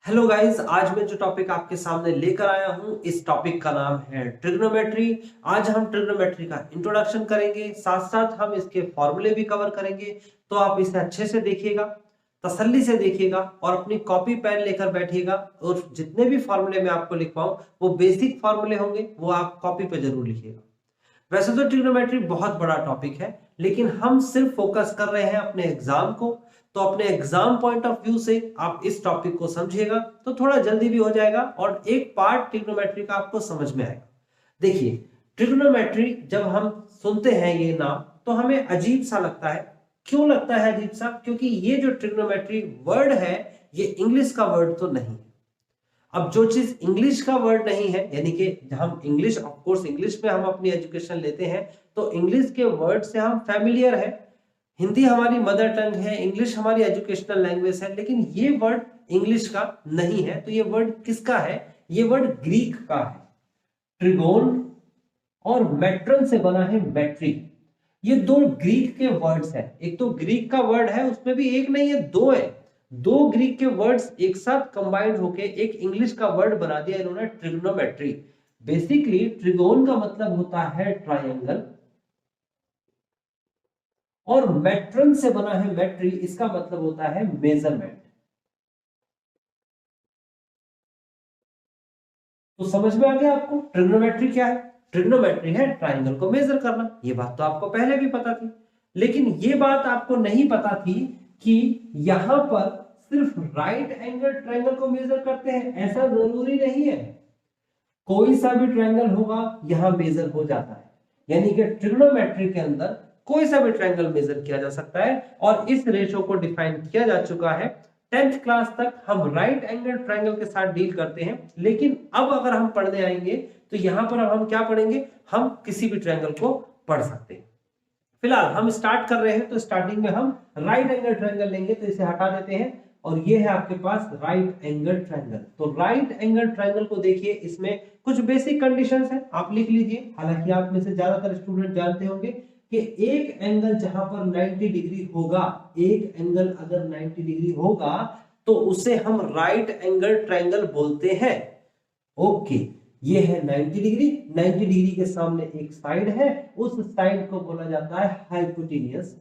Hello guys, आज मैं जो टॉपिक आपके सामने लेकर आया हूं, इस टॉपिक का नाम है ट्रिग्नोमेट्री। आज हम ट्रिग्नोमेट्री का इंट्रोडक्शन करेंगे, साथ साथ हम इसके फॉर्मूले भी कवर करेंगे। तो आप इसे अच्छे से देखिएगा, तसल्ली से देखिएगा और अपनी कॉपी पेन लेकर बैठिएगा। और जितने भी फॉर्मूले मैं आपको लिखवाऊं वो बेसिक फॉर्मूले होंगे, वो आप कॉपी पे जरूर लिखिएगा। वैसे तो ट्रिग्नोमेट्री बहुत बड़ा टॉपिक है, लेकिन हम सिर्फ फोकस कर रहे हैं अपने एग्जाम को। तो अपने एग्जाम पॉइंट ऑफ व्यू से आप इस टॉपिक को समझिएगा तो थोड़ा जल्दी भी हो जाएगा और एक पार्ट ट्रिग्नोमेट्री का आपको समझ में आएगा। देखिए, ट्रिग्नोमेट्री जब हम सुनते हैं ये नाम तो हमें अजीब सा लगता है। क्यों लगता है अजीब सा? क्योंकि ये जो ट्रिग्नोमेट्री वर्ड है ये इंग्लिश का वर्ड तो नहीं है। अब जो चीज इंग्लिश का वर्ड नहीं है, यानी कि हम इंग्लिश, ऑफ कोर्स इंग्लिश में हम अपनी एजुकेशन लेते हैं तो इंग्लिश के वर्ड से हम फैमिलियर है। हिंदी हमारी मदर टंग है, इंग्लिश हमारी एजुकेशनल लैंग्वेज है, लेकिन ये वर्ड इंग्लिश का नहीं है। तो ये वर्ड किसका है? ये वर्ड ग्रीक का है। ट्रिगोन और मेट्रन से बना है मैट्री। ये दो ग्रीक के वर्ड्स हैं। एक तो ग्रीक का वर्ड है, उसमें भी एक नहीं है, दो है। दो ग्रीक के वर्ड्स एक साथ कंबाइंड होके एक इंग्लिश का वर्ड बना दिया इन्होंने, ट्रिग्नोमेट्री। बेसिकली ट्रिगोन का मतलब होता है ट्रायंगल और मेट्रन से बना है मैट्री, इसका मतलब होता है मेजरमेंट। तो समझ में आ गया आपको ट्रिग्नोमेट्री क्या है? ट्रिग्नोमेट्री है ट्रायंगल को मेजर करना। ये बात तो आपको पहले भी पता थी, लेकिन ये बात आपको नहीं पता थी कि यहां पर सिर्फ राइट एंगल ट्रायंगल को मेजर करते हैं, ऐसा जरूरी नहीं है। कोई सा भी ट्रायंगल होगा यहां मेजर हो जाता है, यानी कि ट्रिग्नोमेट्री के अंदर कोई सा भी ट्रायंगल मेजर किया जा सकता है। और इस रेशो को डिफाइन किया जा चुका है। 10th क्लास तक हम राइट एंगल ट्रायंगल के साथ डील करते हैं, लेकिन अब अगर हम पढ़ने आएंगे तो यहां पर अब हम क्या पढ़ेंगे? हम किसी भी ट्रायंगल को पढ़ सकते हैं। फिलहाल हम स्टार्ट कर रहे हैं तो स्टार्टिंग में हम राइट एंगल ट्रायंगल लेंगे, तो इसे हटा देते हैं और ये है आपके पास राइट एंगल ट्रायंगल। तो राइट एंगल ट्रायंगल को देखिए, इसमें कुछ बेसिक कंडीशंस हैं, आप लिख लीजिए। हालांकि आप में से ज्यादातर स्टूडेंट जानते होंगे कि एक एंगल जहां पर 90 डिग्री होगा, एक एंगल अगर 90 डिग्री होगा तो उसे हम राइट एंगल ट्रायंगल बोलते हैं। ओके, ये है 90 डिग्री। 90 डिग्री के सामने एक साइड है, उस साइड को बोला जाता है हाइपोटेनियस।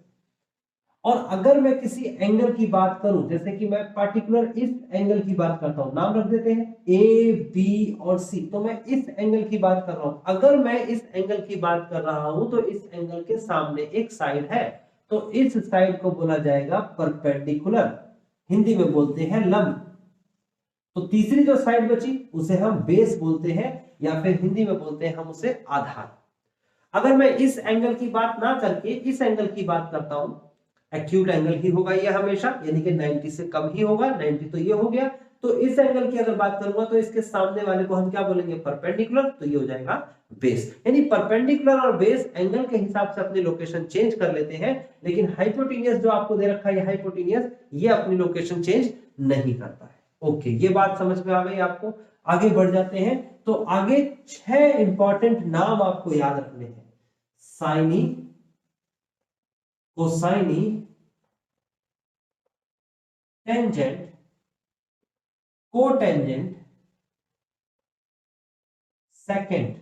और अगर मैं किसी एंगल की बात करूं, जैसे कि मैं पार्टिकुलर इस एंगल की बात करता हूं, नाम रख देते हैं ए, बी और सी, तो मैं इस एंगल की बात कर रहा हूं। अगर मैं इस एंगल की बात कर रहा हूं तो इस एंगल के सामने एक साइड है, तो इस साइड को बोला जाएगा परपेंडिकुलर, हिंदी में बोलते हैं लंब। तो तीसरी जो साइड बची उसे हम बेस बोलते हैं, या फिर हिंदी में बोलते हैं हम उसे आधार। अगर मैं इस एंगल की बात ना करके इस एंगल की बात करता हूं, एक्यूट एंगल ही होगा ये हमेशा, यानी कि 90 से कम ही होगा। 90 तो ये हो गया। तो इस एंगल की अगर बात करूंगा तो इसके सामने वाले को हम क्या बोलेंगे? परपेंडिकुलर। तो ये हो जाएगा बेस। यानी परपेंडिकुलर और बेस एंगल के हिसाब से अपनी लोकेशन चेंज कर लेते हैं, लेकिन हाइपोटेनियस जो आपको दे रखा है हाइपोटेनियस, ये अपनी लोकेशन चेंज नहीं करता है। ओके, ये बात समझ में आ गई आपको? आगे बढ़ जाते हैं। तो आगे 6 इंपॉर्टेंट नाम आपको याद रखने हैं। Sine, cosine, tangent, cotangent, secant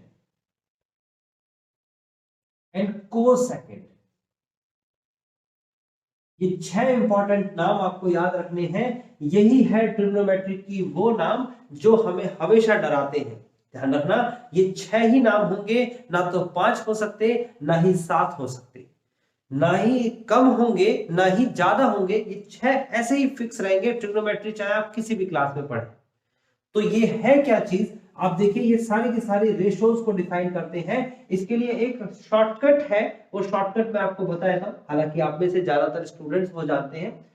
and cosecant. ये 6 इंपॉर्टेंट नाम आपको याद रखने हैं। यही है ट्रिग्नोमेट्री की वो नाम जो हमें हमेशा डराते हैं। ध्यान रखना, ये 6 ही नाम होंगे, ना तो 5 हो सकते, ना ही 7 हो सकते, ना ही कम होंगे ना ही ज्यादा होंगे। ये 6 ऐसे ही फिक्स रहेंगे ट्रिग्नोमेट्री, चाहे आप किसी भी क्लास में पढ़ें। तो ये है क्या चीज? आप देखिए, ये सारी की सारी रेशोज को डिफाइन करते हैं। इसके लिए एक शॉर्टकट है, वो शॉर्टकट मैं आपको बताया था, हालांकि आप में से ज्यादातर स्टूडेंट्स वो जानते हैं।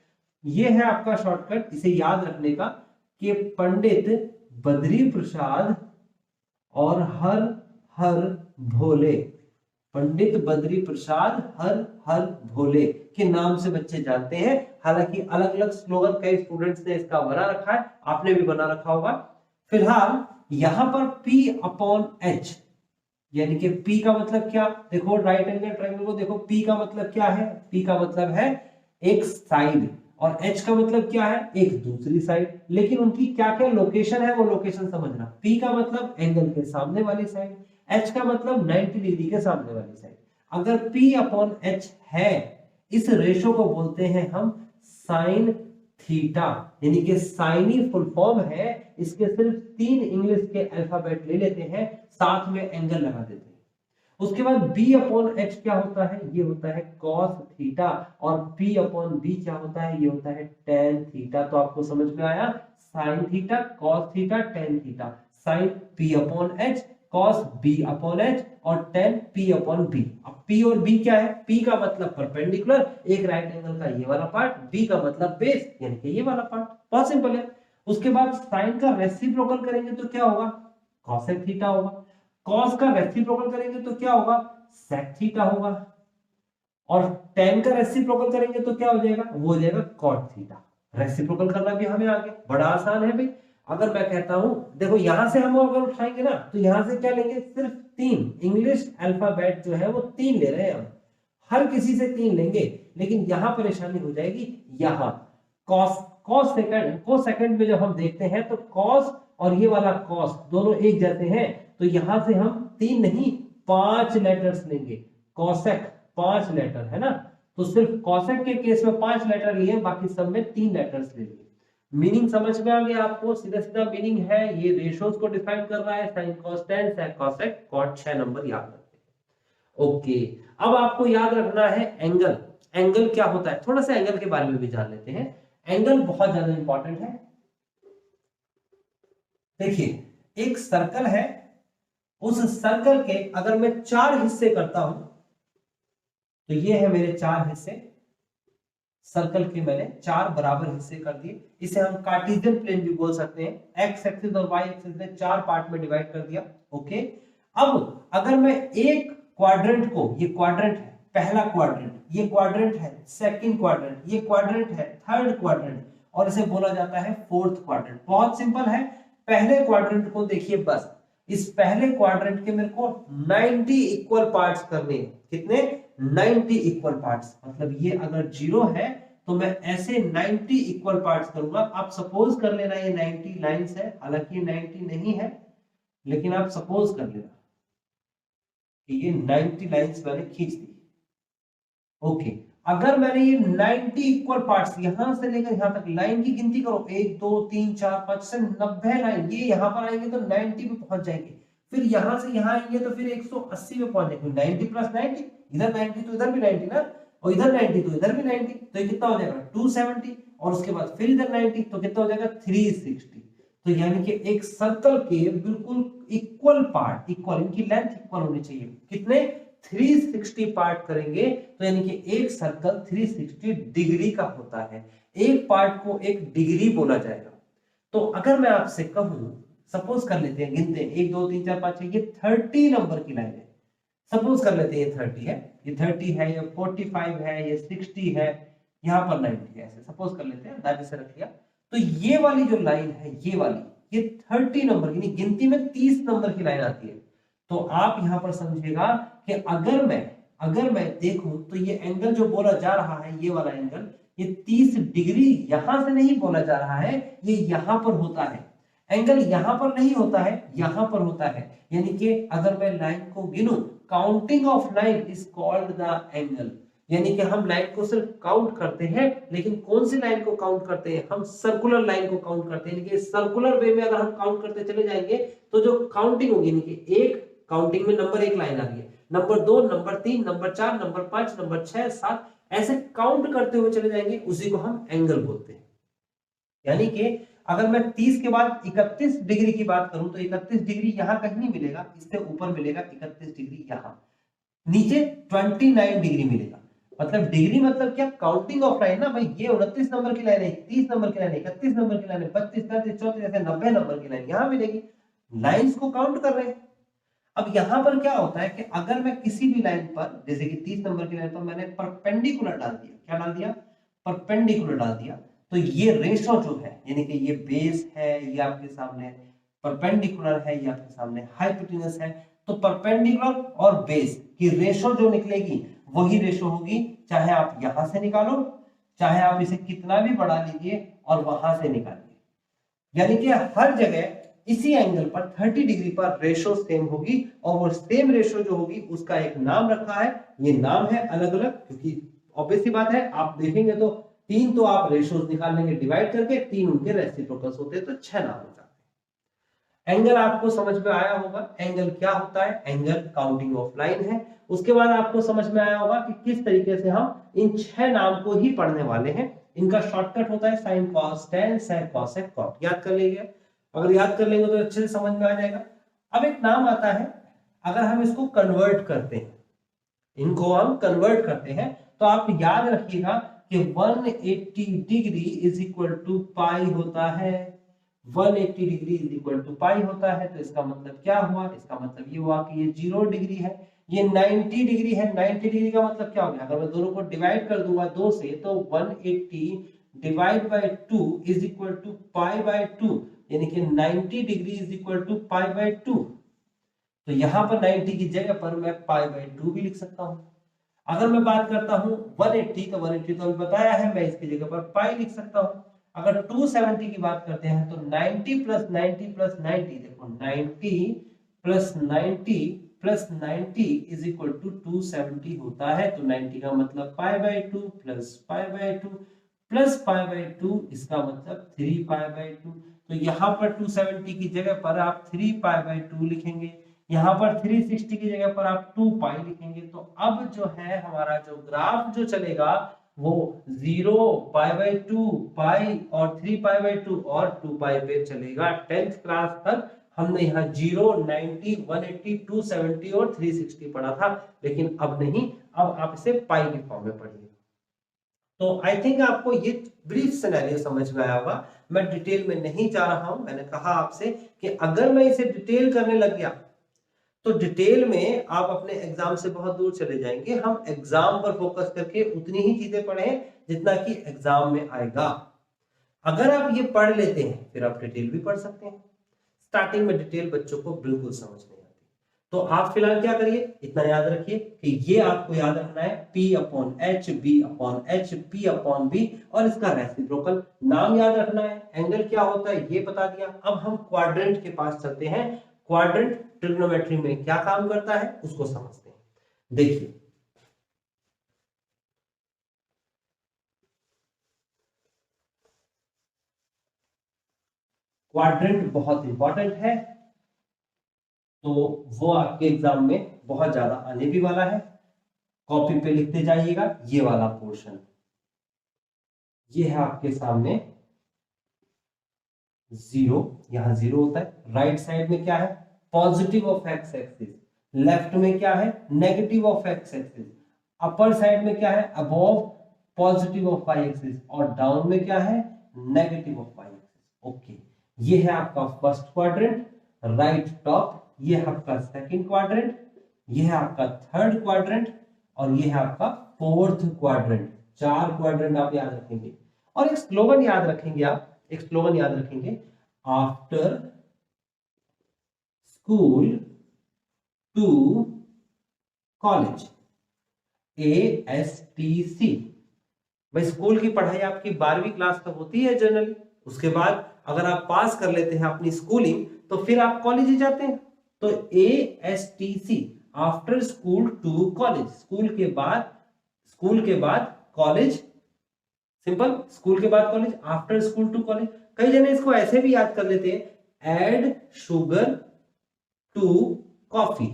ये है आपका शॉर्टकट, इसे याद रखने का कि पंडित बद्री प्रसाद और हर हर भोले। पंडित बद्री प्रसाद हर हर भोले के नाम से बच्चे जानते हैं। हालांकि अलग अलग स्लोगन कई स्टूडेंट्स ने इसका बना रखा है, आपने भी बना रखा होगा। फिलहाल यहां पर P अपॉन H, यानी कि P का मतलब क्या? देखो राइट एंगल ट्रायंगल को देखो, P का मतलब क्या है? P का मतलब है एक साइड, और h का मतलब क्या है, एक दूसरी साइड, लेकिन उनकी क्या क्या लोकेशन है वो लोकेशन समझना। p का मतलब एंगल के सामने वाली साइड, h का मतलब 90 डिग्री के सामने वाली साइड। अगर p अपॉन h है, इस रेशो को बोलते हैं हम साइन थीटा, यानी कि साइन ही फुल फॉर्म है, इसके सिर्फ 3 इंग्लिश के अल्फाबेट ले लेते हैं, साथ में एंगल लगा देते हैं। उसके बाद b अपॉन h क्या होता है, ये होता है cos थीटा, और p अपॉन b क्या होता है, ये होता है tan थीटा। तो आपको समझ में आया, sin theta, cos theta, tan theta, sin p upon h, cos b upon h और tan p अपॉन b। अब p और b क्या है, p का मतलब परपेंडिकुलर, एक राइट एंगल का ये वाला पार्ट, b का मतलब बेस यानी कि ये वाला पार्ट, बहुत सिंपल है। उसके बाद sin का रेसिप्रोकल करेंगे तो क्या होगा, cosec थीटा होगा। cos का रेसिप्रोकल करेंगे तो क्या होगा, sec थीटा होगा। और tan का रेसिप्रोकल करेंगे तो क्या हो जाएगा, वो हो जाएगा cot थीटा। रेसिप्रोकल करना भी हमें आगे बड़ा आसान है भाई। अगर मैं कहता हूं, देखो यहां से हम अगर उठाएंगे ना, तो यहां से क्या लेंगे, सिर्फ 3 इंग्लिश अल्फाबेट जो है वो 3 ले रहे हैं हम, हर किसी से 3 लेंगे, लेकिन यहां परेशानी हो जाएगी। यहां cos सेकंड में जब हम देखते हैं तो cos और ये वाला cos दोनों एक जैसे हैं, तो यहां से हम 3 नहीं 5 लेटर्स लेंगे। cosec 5 लेटर है ना, तो सिर्फ cosec के केस में 5 लेटर लिए, बाकी सब में 3 लेटर्स ले लिए। मीनिंग समझ में आ गया आपको, सीधा सीधा मीनिंग है, ये रेशोज को डिफाइन कर रहा है, sin cos tan sec cosec cot, 6 number याद रखते हैं। ओके, अब आपको याद रखना है एंगल। एंगल क्या होता है, थोड़ा सा एंगल के बारे में भी जान लेते हैं। एंगल बहुत ज्यादा इंपॉर्टेंट है। देखिए एक सर्कल है, उस सर्कल के अगर मैं 4 हिस्से करता हूं, तो ये है मेरे 4 हिस्से, सर्कल के मैंने 4 बराबर हिस्से कर दिए। इसे हम कार्टेशियन प्लेन भी बोल सकते हैं। एक्स एक्सिस और वाई एक्सिस में 4 पार्ट में डिवाइड कर दिया। ओके, अब अगर मैं एक क्वाड्रेंट को, ये क्वाड्रेंट है पहला क्वाड्रेंट, ये क्वाड्रेंट है सेकंड क्वाड्रेंट, ये क्वाड्रेंट है थर्ड क्वाड्रेंट, और इसे बोला जाता है फोर्थ क्वाड्रेंट। बहुत सिंपल है, पहले क्वाड्रेंट को देखिए, बस इस पहले क्वाड्रेंट के मेरे को 90 इक्वल पार्ट्स करने हैं। कितने, 90 इक्वल पार्ट्स। मतलब ये अगर 0 है तो मैं ऐसे 90 इक्वल पार्ट्स करूंगा। आप सपोज कर लेना ये 90 लाइंस है, हालांकि ये 90 नहीं है, लेकिन आप सपोज कर लेना कि ये 90 लाइंस मैंने खींच दी। ओके, अगर मैंने ये 90 इक्वल पार्ट्स यहां से लेकर यहां तक, लाइन की गिनती करो, 1 2 3 4 5 से 90 लाइन, ये यहां पर आएंगे तो 90 पे पहुंच जाएंगे, फिर यहां से यहां आएंगे तो फिर 180 पे पहुंच जाएंगे। 90 प्लस 90, इधर 90 तो इधर भी 90 ना, और इधर 90 तो इधर भी 90, तो ये कितना हो जाएगा 270, और उसके बाद फिर इधर 90 तो कितना हो जाएगा 360। तो यानी कि एक सर्कल के बिल्कुल इक्वल पार्ट, इक्वल, इनकी लेंथ इक्वल होनी चाहिए। कितने, 360 पार्ट करेंगे, तो यानी कि एक सर्कल 360 डिग्री का होता है। एक पार्ट को एक डिग्री बोला जाएगा। तो अगर मैं आपसे कहूं, सपोज कर लेते हैं, गिनते हैं 1 2 3 4 5 6, ये 30 नंबर की लाइन है। सपोज कर लेते हैं ये 30 है, ये 30 है, ये 45 है, ये 60 है, यहाँ पर 90 है, ऐसे सपोज कर लेते हैं, अंदाजे से रख लिया। तो ये वाली जो लाइन है, ये वाली, ये 30 नंबर की, गिनती में 30 नंबर की लाइन आती है। तो आप यहां पर समझिएगा कि अगर मैं देखूं तो ये एंगल जो बोला जा रहा है, ये वाला एंगल, ये 30 डिग्री यहां से नहीं बोला जा रहा है, ये यहां पर होता है। एंगल यहां पर नहीं होता है, यहां पर होता है। यानी कि अगर मैं लाइन को गिनूं, counting of line is called the angle. यानी कि हम लाइन को सिर्फ काउंट करते हैं, लेकिन कौन सी लाइन को काउंट करते हैं, हम सर्कुलर लाइन को काउंट करते हैं। यानी कि सर्कुलर वे में अगर हम काउंट करते चले जाएंगे तो जो काउंटिंग होगी, यानी कि एक काउंटिंग में नंबर 1 लाइन आ रही है, number 2, number 3, number 4, number 5, number 6, 7, ऐसे काउंट करते हुए चले जाएंगे, उसी को हम एंगल बोलते हैं। यानी कि अगर मैं 30 के बाद 31 डिग्री की बात करूं, तो 31 डिग्री यहां कहीं नहीं मिलेगा, इससे ऊपर मिलेगा 31 डिग्री, यहां नीचे 29 डिग्री मिलेगा। मतलब डिग्री मतलब क्या, काउंटिंग ऑफ लाइन ना भाई, ये 29 नंबर की लाइन है, 30 नंबर की लाइन है, 31 नंबर की लाइन है, 32 33 34 ऐसे 90 नंबर की लाइन यहां मिलेगी। लाइंस को काउंट कर रहे हैं। अब यहां पर क्या होता है कि अगर मैं किसी भी लाइन पर, जैसे कि 30 नंबर की लाइन पर मैंने परपेंडिकुलर डाल दिया, क्या डाल दिया, परपेंडिकुलर डाल दिया, तो ये रेशो जो है, यानी कि ये बेस है, ये आपके सामने परपेंडिकुलर है, ये आपके सामने हाइपोटेन्यूस है, तो परपेंडिकुलर और बेस की रेशो जो निकलेगी वही रेशो होगी, चाहे आप यहां से निकालो, चाहे आप इसे कितना भी बढ़ा लीजिए और वहां से निकालिए, यानी कि हर जगह इसी एंगल पर 30 डिग्री पर रेशो सेम होगी और वो सेम रेशो जो होगी उसका एक नाम रखा है। ये नाम है अलग अलग, क्योंकि ऑब्वियस सी बात है आप देखेंगे तो 3 तो आप रेशोज निकाल लेंगे डिवाइड करके, 3 उनके रेसिप्रोकल्स होते हैं तो 6 नाम हो जाते हैं। एंगल आपको समझ में आया होगा, एंगल क्या होता है, एंगल काउंटिंग ऑफ लाइन है। उसके बाद आपको समझ में आया होगा कि किस तरीके से हम इन 6 नाम को ही पढ़ने वाले हैं। इनका शॉर्टकट होता है sin cos tan sin cosec cot, याद कर लीजिए। अगर याद कर लेंगे तो अच्छे से समझ में आ जाएगा। अब एक नाम आता है, अगर हम इसको कन्वर्ट करते हैं, इनको हम कन्वर्ट करते हैं, तो आप याद रखिएगा कि 180 डिग्री इज इक्वल टू पाई होता है। 180 डिग्री इज इक्वल टू पाई होता है, तो इसका मतलब क्या हुआ, इसका मतलब ये हुआ कि ये 0 डिग्री है, ये 90 डिग्री है। 90 डिग्री का मतलब क्या हो गया, अगर मैं दोनों को डिवाइड कर दूंगा 2 से, तो 180 divide by 2 is equal to pi by 2, यानी कि 90 degree is equal to pi by 2। तो यहां पर 90 की जगह पर मैं पाई बाय 2 भी लिख सकता हूं। अगर मैं बात करता हूं 180, तो 180 तो अभी बताया है, मैं इसकी जगह पर पाई लिख सकता हूं। अगर 270 की बात करते हैं तो 90 प्लस 90 प्लस 90, देखो 90 plus 90 plus 90 is equal to 270 होता है। तो 90 का मतलब pi by 2 plus pi by 2 plus pi by 2, इसका मतलब 3 पाई बाय 2। तो यहाँ पर 270 की जगह पर आप 3 पाई बाय 2 लिखेंगे, यहाँ पर 360 की जगह पर आप 2 पाई लिखेंगे। तो अब जो है हमारा जो ग्राफ जो चलेगा वो 0 पाई बाय 2 पाई और 3 पाई बाय 2 और 2 पाई पे चलेगा। 10th क्लास तक हमने यहाँ 0, 90, 180, 270 और 360 पढ़ा था, लेकिन अब नहीं, अब आप इसे पाई के फॉर्म में पढ़िए। तो आई थिंक आपको ये ब्रीफ सिनेरियो समझ में आया होगा। मैं डिटेल में नहीं जा रहा हूं, मैंने कहा आपसे कि अगर मैं इसे डिटेल करने लग गया तो डिटेल में आप अपने एग्जाम से बहुत दूर चले जाएंगे। हम एग्जाम पर फोकस करके उतनी ही चीजें पढ़ें जितना कि एग्जाम में आएगा। अगर आप ये पढ़ लेते हैं फिर आप डिटेल भी पढ़ सकते हैं। स्टार्टिंग में डिटेल बच्चों को बिल्कुल समझ नहीं आती, तो आप फिलहाल क्या करिए, इतना याद रखिए कि ये आपको याद रखना है P upon H, B upon H, P upon B, और इसका रेसिप्रोकल नाम याद रखना है। एंगल क्या होता है ये बता दिया। अब हम क्वाड्रेंट के पास चलते हैं। क्वाड्रेंट ट्रिग्नोमेट्री में क्या काम करता है उसको समझते हैं। देखिए क्वाड्रेंट बहुत इंपॉर्टेंट है, तो वो आपके एग्जाम में बहुत ज्यादा आने भी वाला है। कॉपी पे लिखते जाइएगा ये वाला पोर्शन, ये है आपके सामने 0, यहां 0 होता है। राइट साइड में क्या है, positive of X axis. Left में क्या है, negative of X axis. Upper side में क्या है, above positive of Y axis, और डाउन में क्या है, negative of Y axis. Okay, ये है आपका फर्स्ट क्वाड्रेंट राइट टॉप, ये है आपका सेकंड क्वाड्रेंट, ये है आपका थर्ड क्वाड्रेंट, और ये है आपका फोर्थ क्वाड्रेंट। 4 क्वाड्रेंट आप याद रखेंगे। और एक स्लोगन याद रखेंगे, आप एक स्लोगन याद रखेंगे, after school to college, ASTC। भाई स्कूल की पढ़ाई आपकी 12वीं क्लास तक होती है जनरली, उसके बाद अगर आप पास कर लेते हैं अपनी स्कूलिंग तो फिर आप कॉलेज ही जाते हैं। तो ASTC, after school to college, school के बाद कॉलेज, सिंपल, स्कूल के बाद college, after school to college. कई जने इसको ऐसे भी याद कर लेते हैं, add sugar to coffee,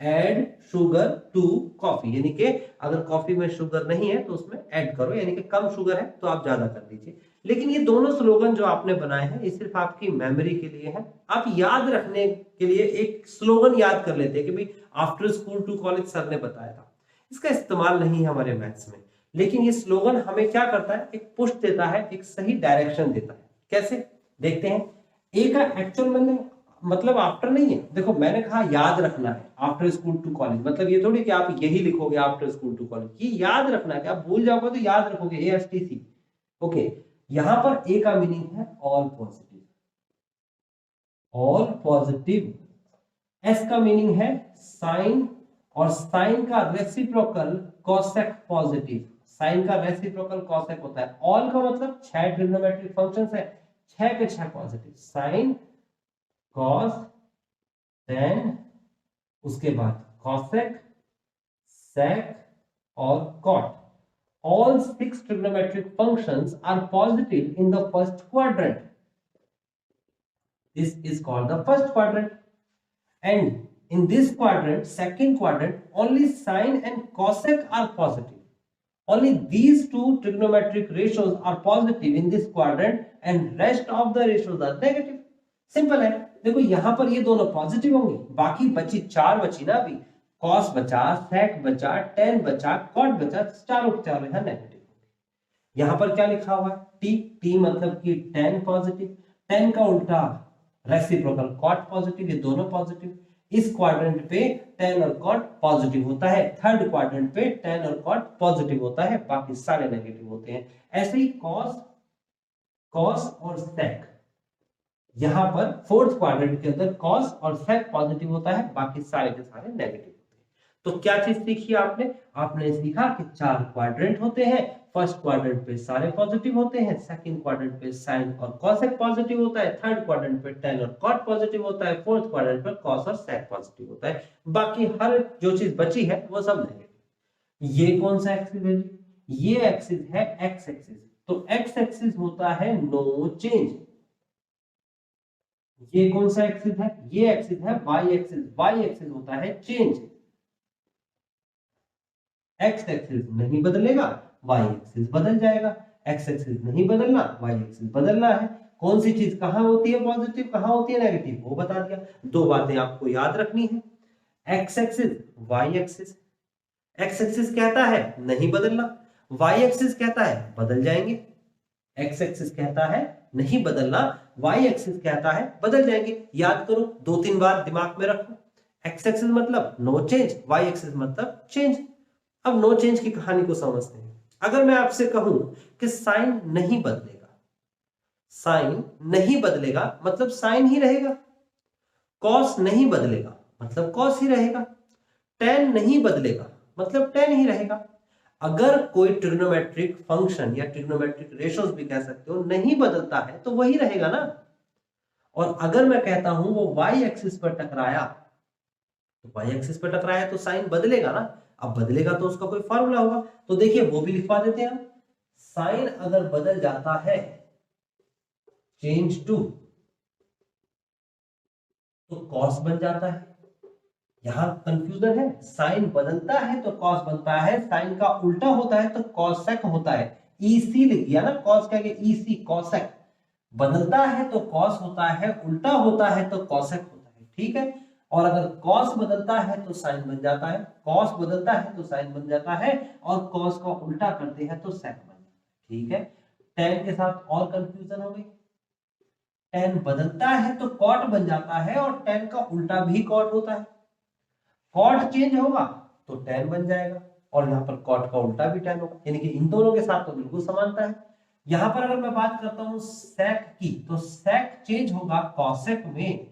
add sugar to coffee, यानी कि अगर कॉफी में शुगर नहीं है तो उसमें ऐड करो, यानी कि कम शुगर है तो आप ज्यादा कर दीजिए। लेकिन ये दोनों स्लोगन जो आपने बनाए हैं ये सिर्फ आपकी मेमोरी के लिए है। आप याद रखने के लिए एक स्लोगन याद कर लेते हैं कि भाई after school to college sir ने बताया था। इसका इस्तेमाल नहीं है हमारे मैथ्स में, लेकिन ये स्लोगन हमें क्या करता है, एक पुश देता है, एक सही डायरेक्शन देता है। कैसे देखते हैं। ए का एक्चुअल मैंने मतलब आफ्टर नहीं है, देखो मैंने कहा याद रखना है आफ्टर स्कूल टू कॉलेज, मतलब ये थोड़ी कि आप यही लिखोगे आफ्टर स्कूल टू कॉलेज, ये याद रखना है कि आप भूल जाओगे तो याद रखोगे ASTC। ओके, यहां पर ए का मीनिंग है all positive, all positive. S का मीनिंग है साइन, और साइन का रेसिप्रोकल कॉसेक पॉजिटिव, साइन का रेसिप्रोकल कॉसेक होता है। ऑल का मतलब 6 ट्रिग्नोमेट्रिक फंक्शंस है, 6 के 6 पॉजिटिव, साइन, कॉस, टेन, उसके बाद कॉसेक, सेक और cot. All 6 trigonometric functions are positive in the first quadrant. This is called the first quadrant. And in this quadrant, second quadrant, only sine and cosec are positive. Only these two trigonometric ratios are positive in this quadrant and rest of the ratios are negative. Simple है। देखो यहाँ पर ये दोनों positive होंगे, बाकी बची 4 बची ना अभी, कॉस बचा, सेक बचा, टेन बचा, कॉट बचा, चारों के चारों यहाँ नेगेटिव। यहाँ पर क्या लिखा हुआ है? टी, टी मतलब कि टेन पॉजिटिव, टेन का उल्टा रेसिप्रोकल कॉट पॉजिटिव, ये दोनों पॉजिटिव। इस क्वाड्रेंट पे टेन और कॉट पॉजिटिव होता है, थर्ड क्वाड्रेंट पे टेन और कॉट पॉजिटिव होता है, बाकी सारे नेगेटिव होते हैं। ऐसे ही कॉस, कॉस और सेक, यहां पर फोर्थ क्वाड्रेंट के अंदर कॉस और सेक पॉजिटिव होता है, बाकी सारे के सारे नेगेटिव होते हैं। तो क्या चीज सीखी आपने? आपने सीखा कि 4 क्वाड्रेंट होते हैं, फर्स्ट क्वाड्रेंट पे सारे पॉजिटिव होते हैं, सेकंड क्वाड्रेंट पे साइन और कॉसेक पॉजिटिव होता है, थर्ड क्वाड्रेंट पे टेन और कॉट पॉजिटिव होता है, फोर्थ क्वाड्रेंट पे कॉस और सेक पॉजिटिव होता है, बाकी हर जो चीज बची है वो सब नेगेटिव। ये कौन सा एक्सिस है? ये एक्सिस है एक्स एक्सिस। तो एक्स एक्सिस होता है नो चेंज। ये कौन सा एक्सिस है? ये एक्सिस है वाई एक्सिस। वाई एक्सिस होता है चेंज। एक्स एक्सिस नहीं बदलेगा, वाई एक्सिस बदल जाएगा। एक्स एक्सिस नहीं बदलना, वाई एक्सिस बदलना है। कौन सी चीज कहां होती है पॉजिटिव, कहां होती है नेगेटिव, वो बता दिया। दो बातें आपको याद रखनी है, X axis, Y axis. X axis कहता है नहीं बदलना, वाई एक्सिस कहता है बदल जाएंगे। एक्स एक्सिस कहता है नहीं बदलना, वाई एक्सिस कहता है बदल जाएंगे। याद करो, 2-3 बार दिमाग में रखो। एक्स एक्सिस मतलब नो चेंज, वाई एक्सिस मतलब चेंज। अब नो चेंज की कहानी को समझते हैं। अगर मैं आपसे कहूं कि साइन नहीं बदलेगा, साइन नहीं बदलेगा मतलब साइन ही रहेगा। कॉस नहीं बदलेगा मतलब कॉस ही रहेगा। टेन नहीं बदलेगा मतलब टेन ही रहेगा। अगर कोई ट्रिग्नोमेट्रिक फंक्शन या ट्रिग्नोमेट्रिक रेशियोज भी कह सकते हो नहीं बदलता है तो वही रहेगा ना। और अगर मैं कहता हूं वो वाई एक्सिस पर टकराया, तो वाई एक्सिस पर टकराया तो साइन बदलेगा ना। अब बदलेगा तो उसका कोई फॉर्मूला होगा, तो देखिए वो भी लिखवा देते हैं हम। साइन अगर बदल जाता है चेंज टू, तो कॉस बन जाता है। यहां कंफ्यूजन है, साइन बदलता है तो कॉस बनता है, साइन का उल्टा होता है तो कॉसेक होता है। ईसी लिख दिया ना, कॉस कह के ईसी, कॉसेक। बदलता है तो कॉस होता है, उल्टा होता है तो कॉसेक होता है, ठीक है। और अगर कॉस बदलता है तो साइन बन जाता है, कॉस बदलता है तो साइन बन जाता है, और कॉस का उल्टा करते हैं तो सेक बन जाता है, ठीक है। टेन के साथ और कंफ्यूजन हो गई। टेन बदलता है तो कॉट बन जाता है, और टेन का उल्टा भी कॉट होता है। कॉट चेंज होगा तो टेन बन जाएगा, और यहाँ पर कॉट का उल्टा भी टेन होगा, यानी कि इन दोनों के साथ तो बिल्कुल समानता है। यहां पर अगर मैं बात करता हूं सेक की, तो सेक चेंज होगा कॉसेक में,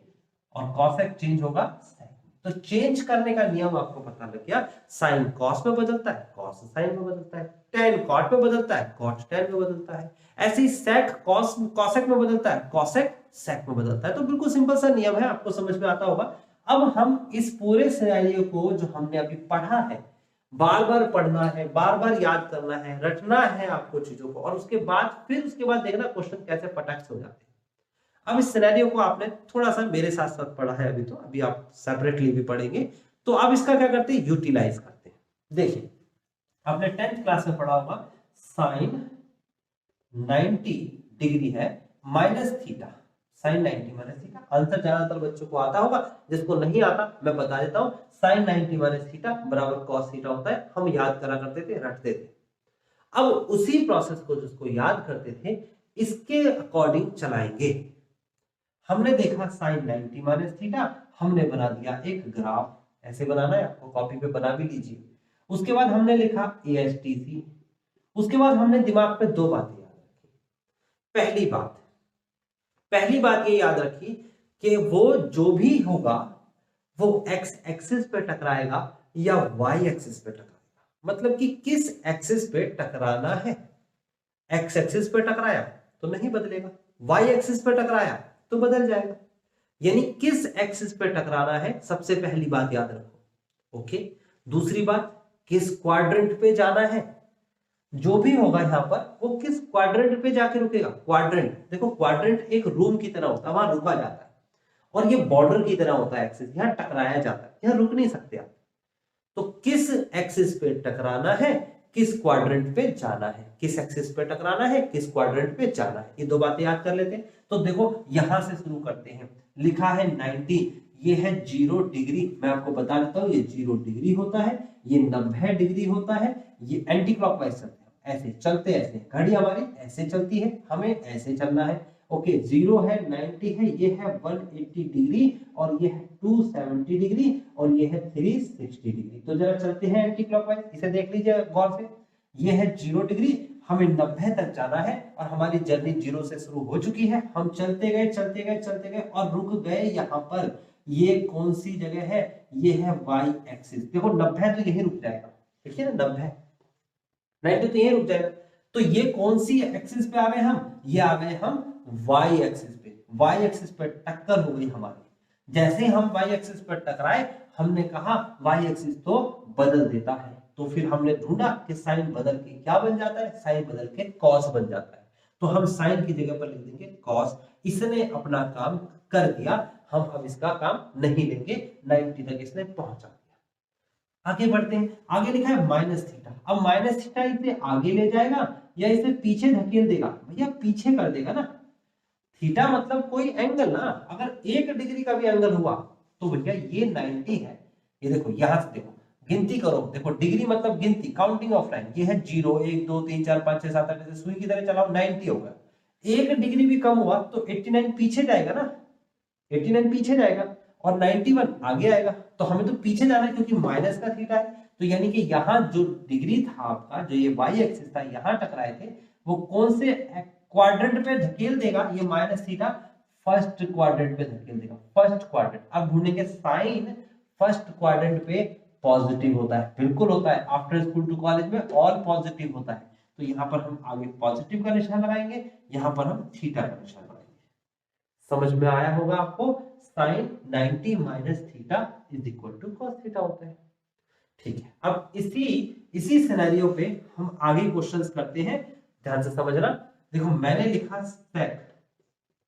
और कॉसेक चेंज होगा सेक में। तो चेंज करने का नियम आपको पता लग गया। साइन कॉस में बदलता है, कॉस साइन में बदलता है। टेन कॉट में बदलता है, कॉट टेन में बदलता है। ऐसे ही सेक कॉस कॉसेक में बदलता है, कॉसेक सेक में बदलता है। तो बिल्कुल सिंपल सा नियम है, आपको समझ में आता होगा। अब हम इस पूरे सिनेरियो को जो हमने अभी पढ़ा है, बार बार पढ़ना है, बार बार याद करना है, रटना है आपको चीजों को, और उसके बाद देखना क्वेश्चन कैसे पटक हो जाते हैं। अब इस सिनेरियो को आपने थोड़ा सा मेरे साथ साथ पढ़ा है अभी, तो अभी आप सेपरेटली भी पढ़ेंगे। तो अब इसका क्या करते हैं, यूटिलाइज करते हैं। देखिए, आपने 10th क्लास में पढ़ा होगा साइन 90 डिग्री है minus theta, sine 90 minus theta. Answer ज्यादातर बच्चों को आता होगा, जिसको नहीं आता मैं बता देता हूं। साइन 90 माइनस थीटा बराबर कॉस थीटा होता है। हम याद करा करते थे, रटते थे। अब उसी प्रोसेस को जिसको याद करते थे, इसके अकॉर्डिंग चलाएंगे। हमने देखा साइन 90 माइनस थीटा, हमने बना दिया एक ग्राफ। ऐसे बनाना है आपको, कॉपी पे बना भी लीजिए। उसके बाद हमने लिखा ASTC। उसके बाद हमने दिमाग में 2 बातें याद रखी। पहली बात ये याद रखी कि वो जो भी होगा वो एक्स एक्सिस पे टकराएगा या वाई एक्सिस पे टकराएगा। मतलब कि किस एक्सिस पे टकराना है। एक्स एक्सिस पे टकराया तो नहीं बदलेगा, वाई एक्सिस पे टकराया तो बदल जाएगा। यानी किस एक्सिस पे टकराना है, सबसे पहली बात याद रखो। ओके, दूसरी बात किस क्वाड्रेंट पे जाना है। जो भी होगा यहां पर वो किस क्वाड्रेंट पे जाके रुकेगा। क्वाड्रेंट, देखो क्वाड्रेंट एक रूम की तरह होता है, वहां रुका जाता है, और ये बॉर्डर की तरह होता है एक्सिस, यहां टकराया जाता है, यहां रुक नहीं सकते आप। तो किस एक्सिस पे टकराना है, किस क्वाड्रेंट पे जाना है, किस एक्सिस पे टकराना है, किस क्वाड्रेंट पे जाना है, ये दो बातें याद कर लेते हैं। तो देखो यहां से शुरू करते हैं। लिखा है 90, ये है 0 डिग्री। मैं आपको बता देता हूं ये 0 डिग्री होता है, ये 90 डिग्री होता है। ये एंटी क्लॉकवाइज चलते हैं, ऐसे चलते, ऐसे घड़ी हमारी ऐसे चलती है, हमें ऐसे चलना है। ओके, 0 है, 90 है, ये है 180 डिग्री, और ये है 270 डिग्री, और ये है 360 डिग्री। तो जरा चलते हैं एंटी क्लॉकवाइज, इसे देख लीजिए गौर से। ये है 0 डिग्री, हमें 90 तक जाना है, और हमारी जर्नी 0 से शुरू हो चुकी है। हम चलते गए चलते गए चलते गए और रुक गए यहाँ पर। ये कौन सी जगह है, ये है वाई एक्सिस। देखो 90 तो यही रुक जाएगा, देखिए ना 90 तो यही रुक जाएगा। तो ये कौन सी एक्सिस पे आ गए हम, ये आ गए हम वाई एक्सिस पे। वाई एक्सिस पे टक्कर हो गई हमारी। जैसे हम वाई एक्सिस पर टकराए, हमने कहा वाई एक्सिस तो बदल देता है, तो फिर हमने ढूंढा कि साइन बदल के क्या बन जाता है, साइन बदल के कॉस बन जाता है। तो हम साइन की जगह पर लिख देंगे कॉस। इसने अपना काम कर दिया, हम अब इसका काम नहीं लेंगे। 90 तक इसने पहुंचा दिया। आगे बढ़ते हैं, आगे लिखा है माइनस थीटा। अब माइनस थीटा इसे आगे ले जाएगा या इसे पीछे धकेल देगा, भैया पीछे कर देगा ना। थीटा मतलब कोई एंगल ना, अगर 1 डिग्री का भी एंगल हुआ तो भैया ये 90 है। ये देखो यहां से देखो, गिनती करो, देखो डिग्री मतलब गिनती, काउंटिंग ऑफ लाइन। ये है 0 1 2 3 4 5 6 7 8, जैसे सुई की तरह चलाओ 90 होगा। 1 डिग्री भी कम हुआ तो 89 पीछे जाएगा ना, 89 पीछे जाएगा, और 91 आगे आएगा। तो हमें तो पीछे जाना है क्योंकि माइनस का थीटा है। तो यानी कि यहाँ जो डिग्री था आपका, जो ये वाई एक्सिस था, यहाँ टकराए थे, वो कौन से क्वाड्रेंट पे धकेल देगा, ये माइनस थीटा फर्स्ट क्वाड्रेंट पे धकेल देगा। फर्स्ट क्वाड्रेंट, अब ढूंढेंगे साइन फर्स्ट क्वाड्रेंट पे पॉजिटिव होता है, बिल्कुल होता है। आफ्टर स्कूल टू कॉलेज में ऑल पॉजिटिव होता है। तो यहाँ पर हम आगे पॉजिटिव का निशान लगाएंगे, यहाँ पर हम थीटा का निशान लगाएंगे। समझ में आया होगा आपको, sine 90 minus theta is equal to cos theta होता है। ठीक है, अब इसी सिनेरियो पे हम आगे क्वेश्चंस करते हैं, ध्यान से समझना। देखो मैंने लिखा सेक,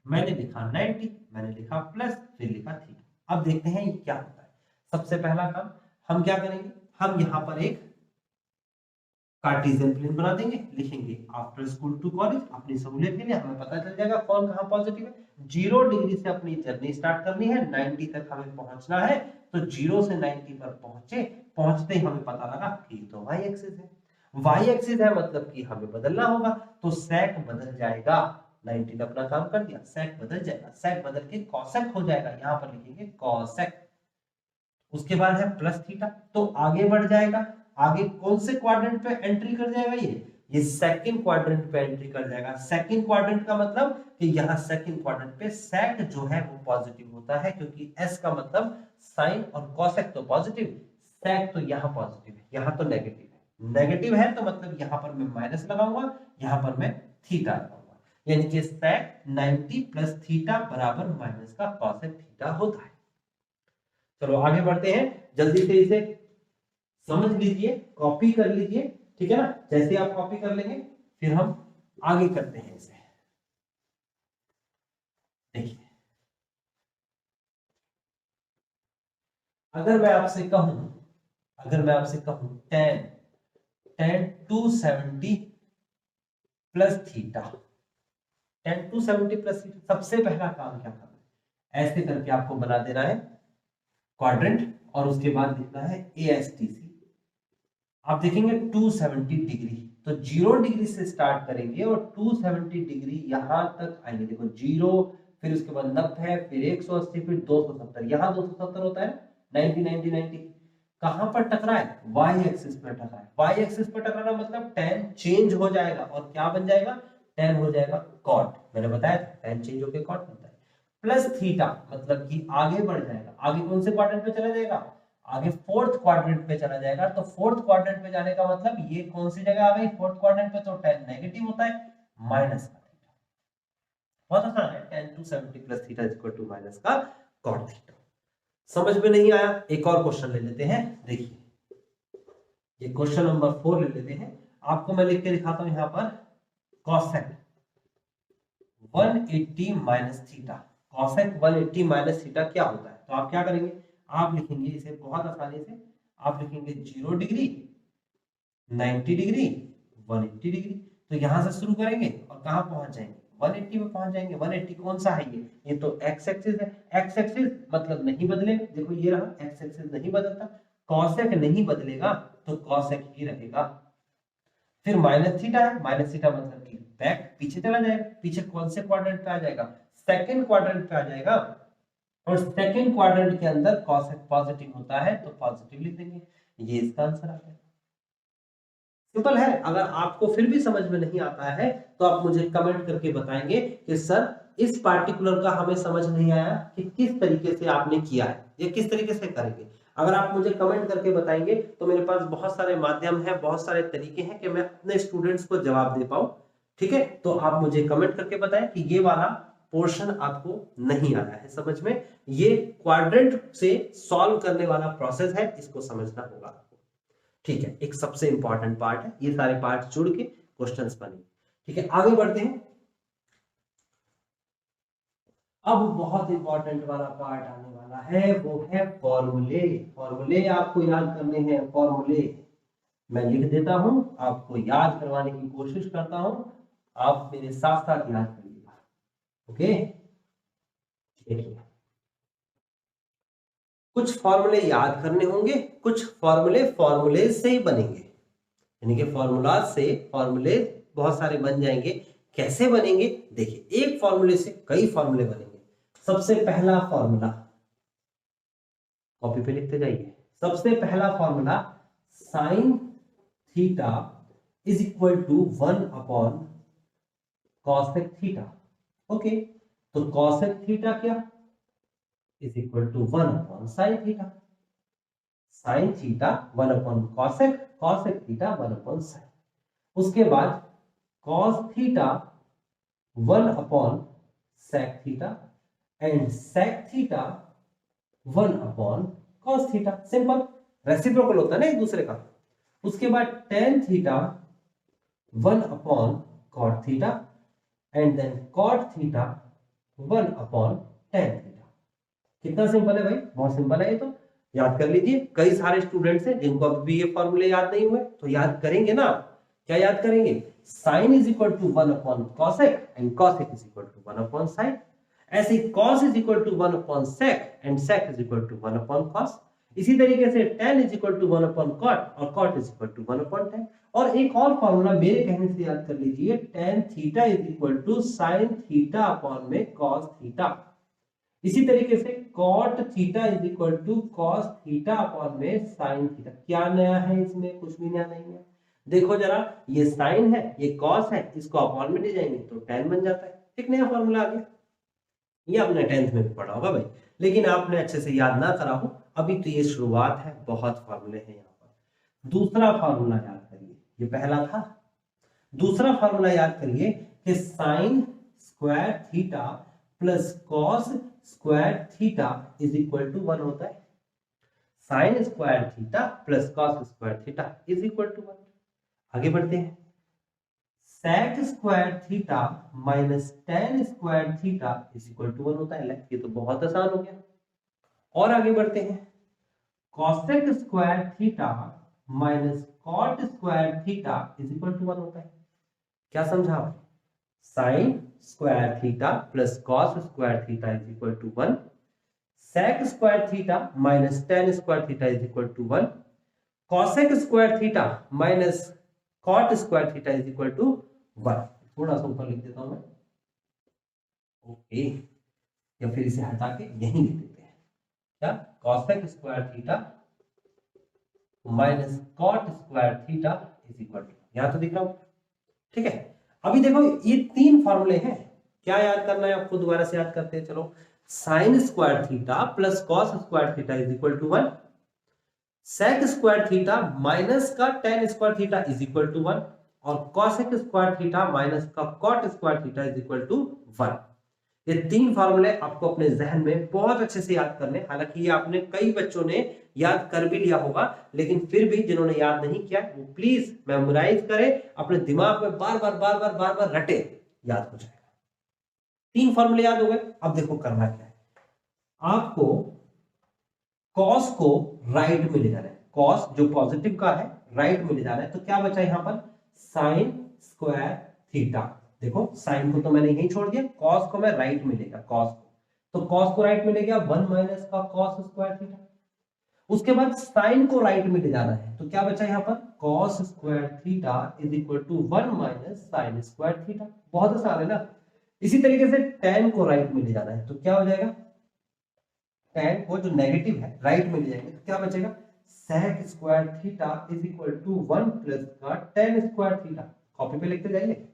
मैंने लिखा 90, मैंने लिखा प्लस, फिर लिखा थीटा। अब देखते हैं ये क्या होता है। सबसे पहला काम हम क्या करेंगे, हम यहां पर एक कार्टेशियन प्लेन बना देंगे, लिखेंगे आफ्टर स्कूल टू कॉलेज। अपनी सहूलियत के लिए हमें पता चल जाएगा कौन कहां पॉजिटिव है। 0 डिग्री से अपनी जर्नी स्टार्ट करनी है, 90 तक हमें पहुंचना है। तो 0 से 90 पर पहुंचे, पहुंचते ही हमें पता लगा कि तो वाई एक्सिस है। वाई एक्सिस है मतलब कि हमें बदलना होगा, तो सेक बदल जाएगा। 90 ने अपना काम कर दिया, सेक बदल जाएगा, सेक बदल के कॉसेक हो जाएगा। यहां पर लिखेंगे कॉसेक। उसके बाद है प्लस थीटा, तो आगे बढ़ जाएगा। आगे कौन से क्वाड्रेंट पे एंट्री कर जाएगा, ये सेकंड क्वाड्रेंट पे एंट्री कर जाएगा। सेकंड क्वाड्रेंट का मतलब कि यहाँ सेकंड क्वाड्रेंट पे सेक जो है वो पॉजिटिव होता है, क्योंकि एस का मतलब साइन और कॉसेक तो पॉजिटिव, सेक तो यहाँ पॉजिटिव है, यहाँ तो नेगेटिव है। नेगेटिव है तो मतलब यहाँ पर मैं माइनस लगाऊंगा, यहाँ पर मैं थीटा लगाऊंगा। यानी कि सेक 90 प्लस थीटा बराबर माइनस का कॉसेक थीटा होता है। चलो आगे बढ़ते हैं, जल्दी से इसे समझ लीजिए, कॉपी कर लीजिए, ठीक है ना। जैसे आप कॉपी कर लेंगे फिर हम आगे करते हैं इसे। देखिए अगर मैं आपसे कहूं, अगर मैं आपसे कहूं tan 270 plus theta, tan 270 plus theta, सबसे पहला काम क्या करना है, ऐसे करके आपको बना देना है क्वाड्रेंट, और उसके बाद लिखना है ASTC। आप देखेंगे 270 डिग्री, तो 0 डिग्री से स्टार्ट करेंगे और 270 डिग्री यहां तक आएंगे। देखो 0, फिर उसके बाद 90, फिर 180, फिर 270। यहाँ 270 होता है, 90 90 90। कहां पर टकराए, वाई एक्सिस पर टकराए। वाई एक्सिस पर टकराना मतलब tan चेंज हो जाएगा, और क्या बन जाएगा, tan हो जाएगा कॉट। मैंने बताया tan चेंज होकर कॉट बनता है। प्लस थीटा मतलब कि आगे बढ़ जाएगा। आगे कौन से क्वाड्रेंट पे चला जाएगा, आगे फोर्थ क्वाड्रेंट पे चला जाएगा। तो फोर्थ क्वाड्रेंट पे जाने का मतलब ये कौन सी जगह आ गई फोर्थ क्वाड्रेंट पे, तो tan नेगेटिव होता है माइनस का थीटा। बहुत आसान है, tan 270 plus theta is equal to minus का cot थीटा। समझ में नहीं आया, एक और क्वेश्चन ले लेते हैं। देखिए ये क्वेश्चन नंबर 4 ले लेते हैं। आपको मैं लिख के दिखाता हूं यहाँ पर cosec 180 minus theta. cosec 180 minus theta क्या होता है? तो आप क्या करेंगे, आप लिखेंगे इसे बहुत आसानी से, आप लिखेंगे 0 डिग्री, 90 डिग्री, 180 डिग्री। तो यहां से शुरू करेंगे और कहां पहुंच जाएंगे, 180 में पहुंच जाएंगे। 180 कौन सा है ये तो एक्स एक्सिस है। एक्स एक्सिस मतलब नहीं बदलेगा, देखो ये रहा एक्स एक्सिस नहीं बदलता, cosec नहीं बदलेगा तो cosec ही रहेगा। फिर माइनस थीटा है, माइनस थीटा मतलब कि बैक पीछे चला जाएगा। पीछे कौन से क्वाड्रेंट पे आ जाएगा, सेकंड क्वाड्रेंट पे आ जाएगा। और सेकंड क्वाड्रेंट के अंदर cosec पॉजिटिव होता है तो पॉजिटिव लिख देंगे। ये इसका आंसर आ गया। सिंपल है। अगर आपको फिर भी समझ में नहीं आता है तो आप मुझे कमेंट करके बताएंगे कि सर इस पार्टिकुलर का हमें समझ नहीं आया कि किस तरीके से आपने किया है, ये किस तरीके से करेंगे। अगर आप मुझे कमेंट करके बताएंगे तो मेरे पास बहुत सारे माध्यम हैं, बहुत सारे तरीके हैं कि मैं अपने स्टूडेंट्स को जवाब दे पाऊं। ठीक है, तो आप मुझे कमेंट करके बताएं कि ये वाला पोर्शन आपको नहीं आया है समझ में। ये क्वाड्रेंट से सॉल्व करने वाला प्रोसेस है, इसको समझना होगा। ठीक है, एक सबसे इंपॉर्टेंट पार्ट है, ये सारे पार्ट जुड़ के क्वेश्चंस बने। ठीक है, आगे बढ़ते हैं। अब बहुत इंपॉर्टेंट वाला पार्ट आने वाला है, वो है फॉर्मूले। फॉर्मूले आपको याद करने हैं, फॉर्मूले मैं लिख देता हूं, आपको याद करवाने की कोशिश करता हूं, आप मेरे साथ साथ याद करिएगा। ओके, देखिए कुछ फॉर्मूले याद करने होंगे, कुछ फॉर्मूले फॉर्मूले से ही बनेंगे, यानी कि फॉर्मूला से फॉर्मूले बहुत सारे बन जाएंगे। कैसे बनेंगे, देखिए एक फॉर्मूले से कई फॉर्मूले बनेंगे। सबसे पहला फॉर्मूला, कॉपी पे लिखते जाइए। सबसे पहला formula sine theta is equal to 1 upon cosec theta. Okay, तो कॉसेक थीटा क्या is equal to 1 upon sine theta. Sine theta 1 upon cosec, cosec theta 1 upon sine. उसके बाद cos theta 1 upon sec theta and sec theta 1 upon cos theta. Simple, reciprocal होता है ना एक दूसरे का। उसके बाद tan theta 1 upon cot theta and then cot theta 1 upon tan theta. कितना सिंपल है भाई, बहुत सिंपल है ये तो। याद कर लीजिए, कई सारे स्टूडेंट्स हैं जिनको अभी भी ये फॉर्मूले याद नहीं हुए, तो याद करेंगे ना। क्या याद करेंगे, sine is equal to 1 upon cosec and cosec is equal to 1 upon sine. ऐसे ही cos is equal to 1 upon sec and sec is equal to 1 upon cos. इसी तरीके से tan is equal to 1 upon cot और cot is equal to 1 upon tan। और एक और formula मेरे कहने से याद कर लीजिए, tan theta is equal to sine theta upon में cos थीटा। इसी तरीके से cot theta is equal to cos theta upon में sin थीटा। क्या नया है इसमें, कुछ भी नया नहीं है। देखो जरा, ये साइन है, ये कॉस है, इसको अपॉन में ले जाएंगे तो tan बन जाता है। एक नया फॉर्मूला आ गया। ये आपने 10th में भी पढ़ा होगा भाई, लेकिन आपने अच्छे से याद ना करा हो, अभी तो ये शुरुआत है, बहुत फॉर्मूले हैं यहाँ पर। दूसरा फॉर्मूला याद करिए, ये पहला था। दूसरा फॉर्मूला याद करिए कि sine square theta plus cos square theta is equal to 1 होता है। Sine square theta plus cos square theta is equal to 1। आगे बढ़ते हैं। sec square theta minus tan square theta is equal to 1 होता है। ये तो बहुत आसान हो गया। और आगे बढ़ते हैं। cosec square theta minus cot square theta is equal to 1 होता है। क्या समझा आपने, sine square theta plus cos square theta is equal to 1, sec square theta minus tan square theta is equal to 1, cosec square theta minus cot square theta is equal to 1। थोड़ा सा ऊपर लिख देता हूं मैं, ओके, या फिर इसे हटा के यहीं लिख देते हैं। क्या, cosec square theta minus cot square theta is equal to, यहां तो दिख रहा हूं। ठीक है, अभी देखो ये तीन फॉर्मूले हैं। क्या याद करना है आपको, दोबारा से याद करते हैं चलो। Sine square theta plus cos square theta is equal to 1, sec square theta minus का tan square theta is equal to 1 और cosec स्क्वायर थीटा माइनस का cot square theta is equal to 1। ये तीन फॉर्मूले आपको अपने जहन में बहुत अच्छे से याद करने, हालांकि ये आपने कई बच्चों ने याद कर भी लिया होगा, लेकिन फिर भी जिन्होंने याद नहीं किया वो प्लीज मेमोराइज करें, अपने दिमाग में बार बार रटे, याद हो जाएगा। तीन फॉर्मूले याद हो गए। अब देखो करना क्या है, आपको कॉस को राइट में ले जाना है, कॉस जो पॉजिटिव का है राइट में ले जाना है, तो क्या बचा यहां पर साइन स्क्वायर थीटा। देखो साइन को तो मैंने यहीं छोड़ दिया, कॉस को मैं राइट में लेगा, कॉस को, तो कॉस को राइट में ले गया 1 माइनस का कॉस स्क्वायर थीटा। उसके बाद साइन को राइट में ले जाना है, तो क्या बचा यहां पर cos square theta is equal to 1 minus sine square theta. बहुत आसान है ना। इसी तरीके से tan को राइट में ले जाना है, तो क्या हो जाएगा, tan को जो नेगेटिव है राइट में ले जाएंगे, तो क्या बचेगा sec square theta is equal to 1 plus का tan स्क्वायर थीटा। कॉपी पे लिखते जाइए।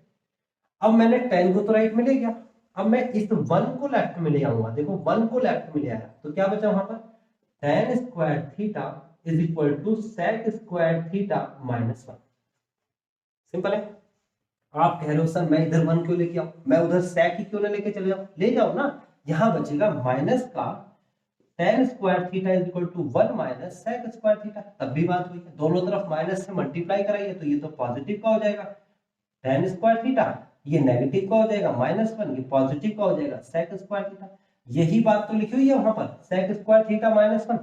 अब मैंने tan को तो राइट में ले गया, अब मैं इस 1 को लेफ्ट में ले आऊंगा। देखो 1 को लेफ्ट में ले आया, तो क्या बचा वहां पर tan square theta is equal to sec square theta minus 1। Simple है। आप कह रहे हो सर मैं इधर 1 क्यों लेके आऊं, मैं उधर sec ही क्यों ना लेके चले जाऊं, ले जाओ ना। यहां बचेगा माइनस का tan square theta is equal to 1 minus sec square theta. तब भी बात हुई, दोनों तरफ माइनस से मल्टीप्लाई कराइए, तो ये तो पॉजिटिव का हो जाएगा tan स्क्वायर थीटा, ये नेगेटिव का हो जाएगा -1, ये पॉजिटिव का हो जाएगा sec स्क्वायर थीटा। यही बात तो लिखी हुई है वहां पर sec स्क्वायर थीटा -1।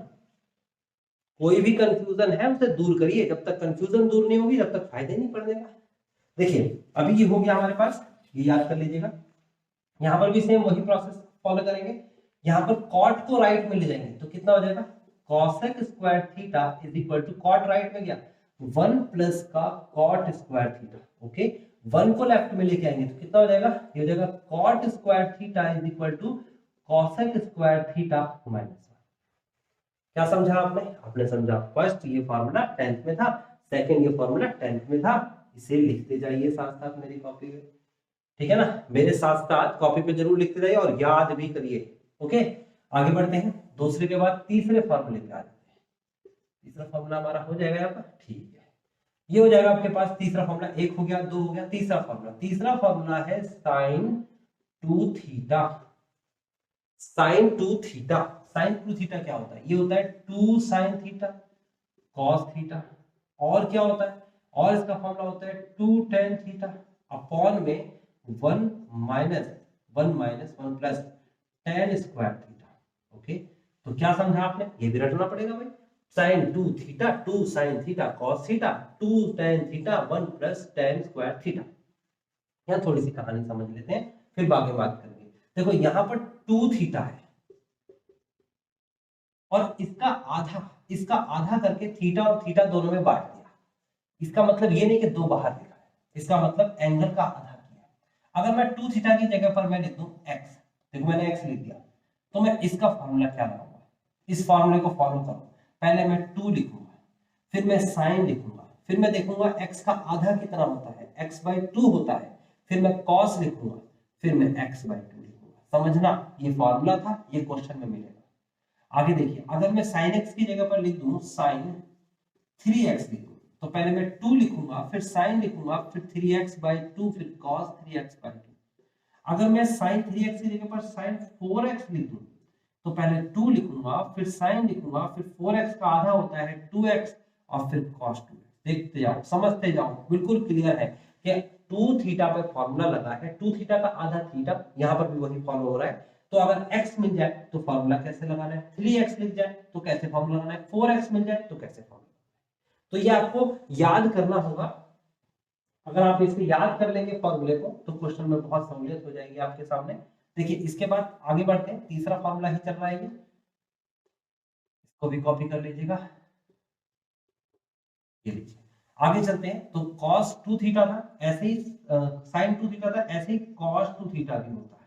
कोई भी कंफ्यूजन है उसे दूर करिए, जब तक कंफ्यूजन दूर नहीं होगी जब तक फायदे नहीं पड़ने का। देखिए अभी ये हो गया हमारे पास, ये याद कर लीजिएगा। यहां पर भी सेम वही प्रोसेस फॉलो करेंगे। यहां पर कॉट को राइट में ले जाएंगे, तो कितना हो जाएगा cosec square theta is equal to cot right में गया 1 प्लस का कॉट स्क्वायर थीटा। ओके 1 को लेफ्ट में लेके आएंगे, तो कितना हो जाएगा, ये हो जाएगा cot square theta is equal to cosec square theta minus 1। क्या समझा आपने, आपने समझा। फर्स्ट ये फॉर्मूला 10th में था, सेकंड ये फॉर्मूला 10th में था। इसे लिखते जाइए साथ साथ मेरी कॉपी में, ठीक है ना। मेरे साथ साथ कॉपी पे जरूर लिखते जाइए और याद भी करिए। ओके आगे बढ़ते हैं, दूसरे के बाद तीसरे फॉर्मूले पे आ जाते हैं। तीसरा फॉर्मूला हमारा हो जाएगा यहाँ पर, ठीक है। ये हो जाएगा आपके पास तीसरा फॉर्मूला, एक हो गया, दो हो गया, तीसरा फॉर्मूला। तीसरा फॉर्मूला है sine 2 theta. Sine 2 theta, sine 2 theta क्या होता है, ये होता है 2 साइन थीटा कॉस थीटा। और क्या होता है, और इसका फॉर्मूला होता है 2 tan थीटा अपॉन में 1 minus 1 plus tan square theta. Okay तो क्या समझा आपने, ये भी रटना पड़ेगा भाई। Sine 2 theta 2 sine theta cos theta 2 tan theta 1 plus tan square theta. यहाँ थोड़ी सी कहानी समझ लेते हैं फिर बाकी बात करेंगे। देखो यहाँ पर 2 थीटा है और इसका आधा करके थीटा और थीटा दोनों में बांट दिया। इसका मतलब ये नहीं कि दो बाहर लिखा है, इसका मतलब एंगल का आधा किया। अगर मैं 2 थीटा की जगह पर मैं लिख दूं x, देखो मैंने x लिख दिया, तो मैं इसका फॉर्मूला क्या लगाऊंगा, इस फॉर्मूले को फॉलो करो। पहले मैं 2 लिखूंगा, फिर मैं साइन लिखूंगा, फिर मैं देखूंगा x का आधा कितना होता है, x/2 होता है, फिर मैं cos लिखूंगा, फिर मैं x/2 लिखूंगा। समझना, ये फॉर्मूला था, ये क्वेश्चन में मिलेगा। आगे देखिए, अगर मैं sin x की जगह पर लिख दूं sin 3x लिख दूं, तो पहले मैं 2 लिखूंगा, फिर sin लिखूंगा, फिर 3x/2, फिर cos 3x/2। अगर मैं sin 3x की जगह पर sin 4x लिख दूं, तो पहले 2 लिखूंगा, फिर sin लिखूंगा, फिर 4x का आधा होता है 2x और फिर cos 2x। देखते जाओ, समझते जाओ, बिल्कुल क्लियर है कि 2 थीटा पे फॉर्मूला लगा है, 2 थीटा का आधा थीटा, यहां पर भी वही फॉलो हो रहा है। तो अगर x मिल जाए तो फॉर्मूला कैसे लगाना है, 3x मिल जाए तो कैसे फॉर्मूला लगाना है, 4x मिल जाए तो कैसे फॉर्मूला। तो ये आपको याद करना होगा। अगर आप इसे याद कर लेंगे फॉर्मूले को, तो क्वेश्चन में बहुत सहूलियत हो जाएगी आपके सामने। देखिए इसके बाद आगे बढ़ते हैं, तीसरा फॉर्मूला ही चल रहा है, इसको भी कॉपी कर लीजिएगा, ये लीजिए। आगे चलते हैं, तो cos 2 थीटा था, ऐसे ही sin 2 थीटा था, ऐसे ही cos 2 थीटा भी होता है।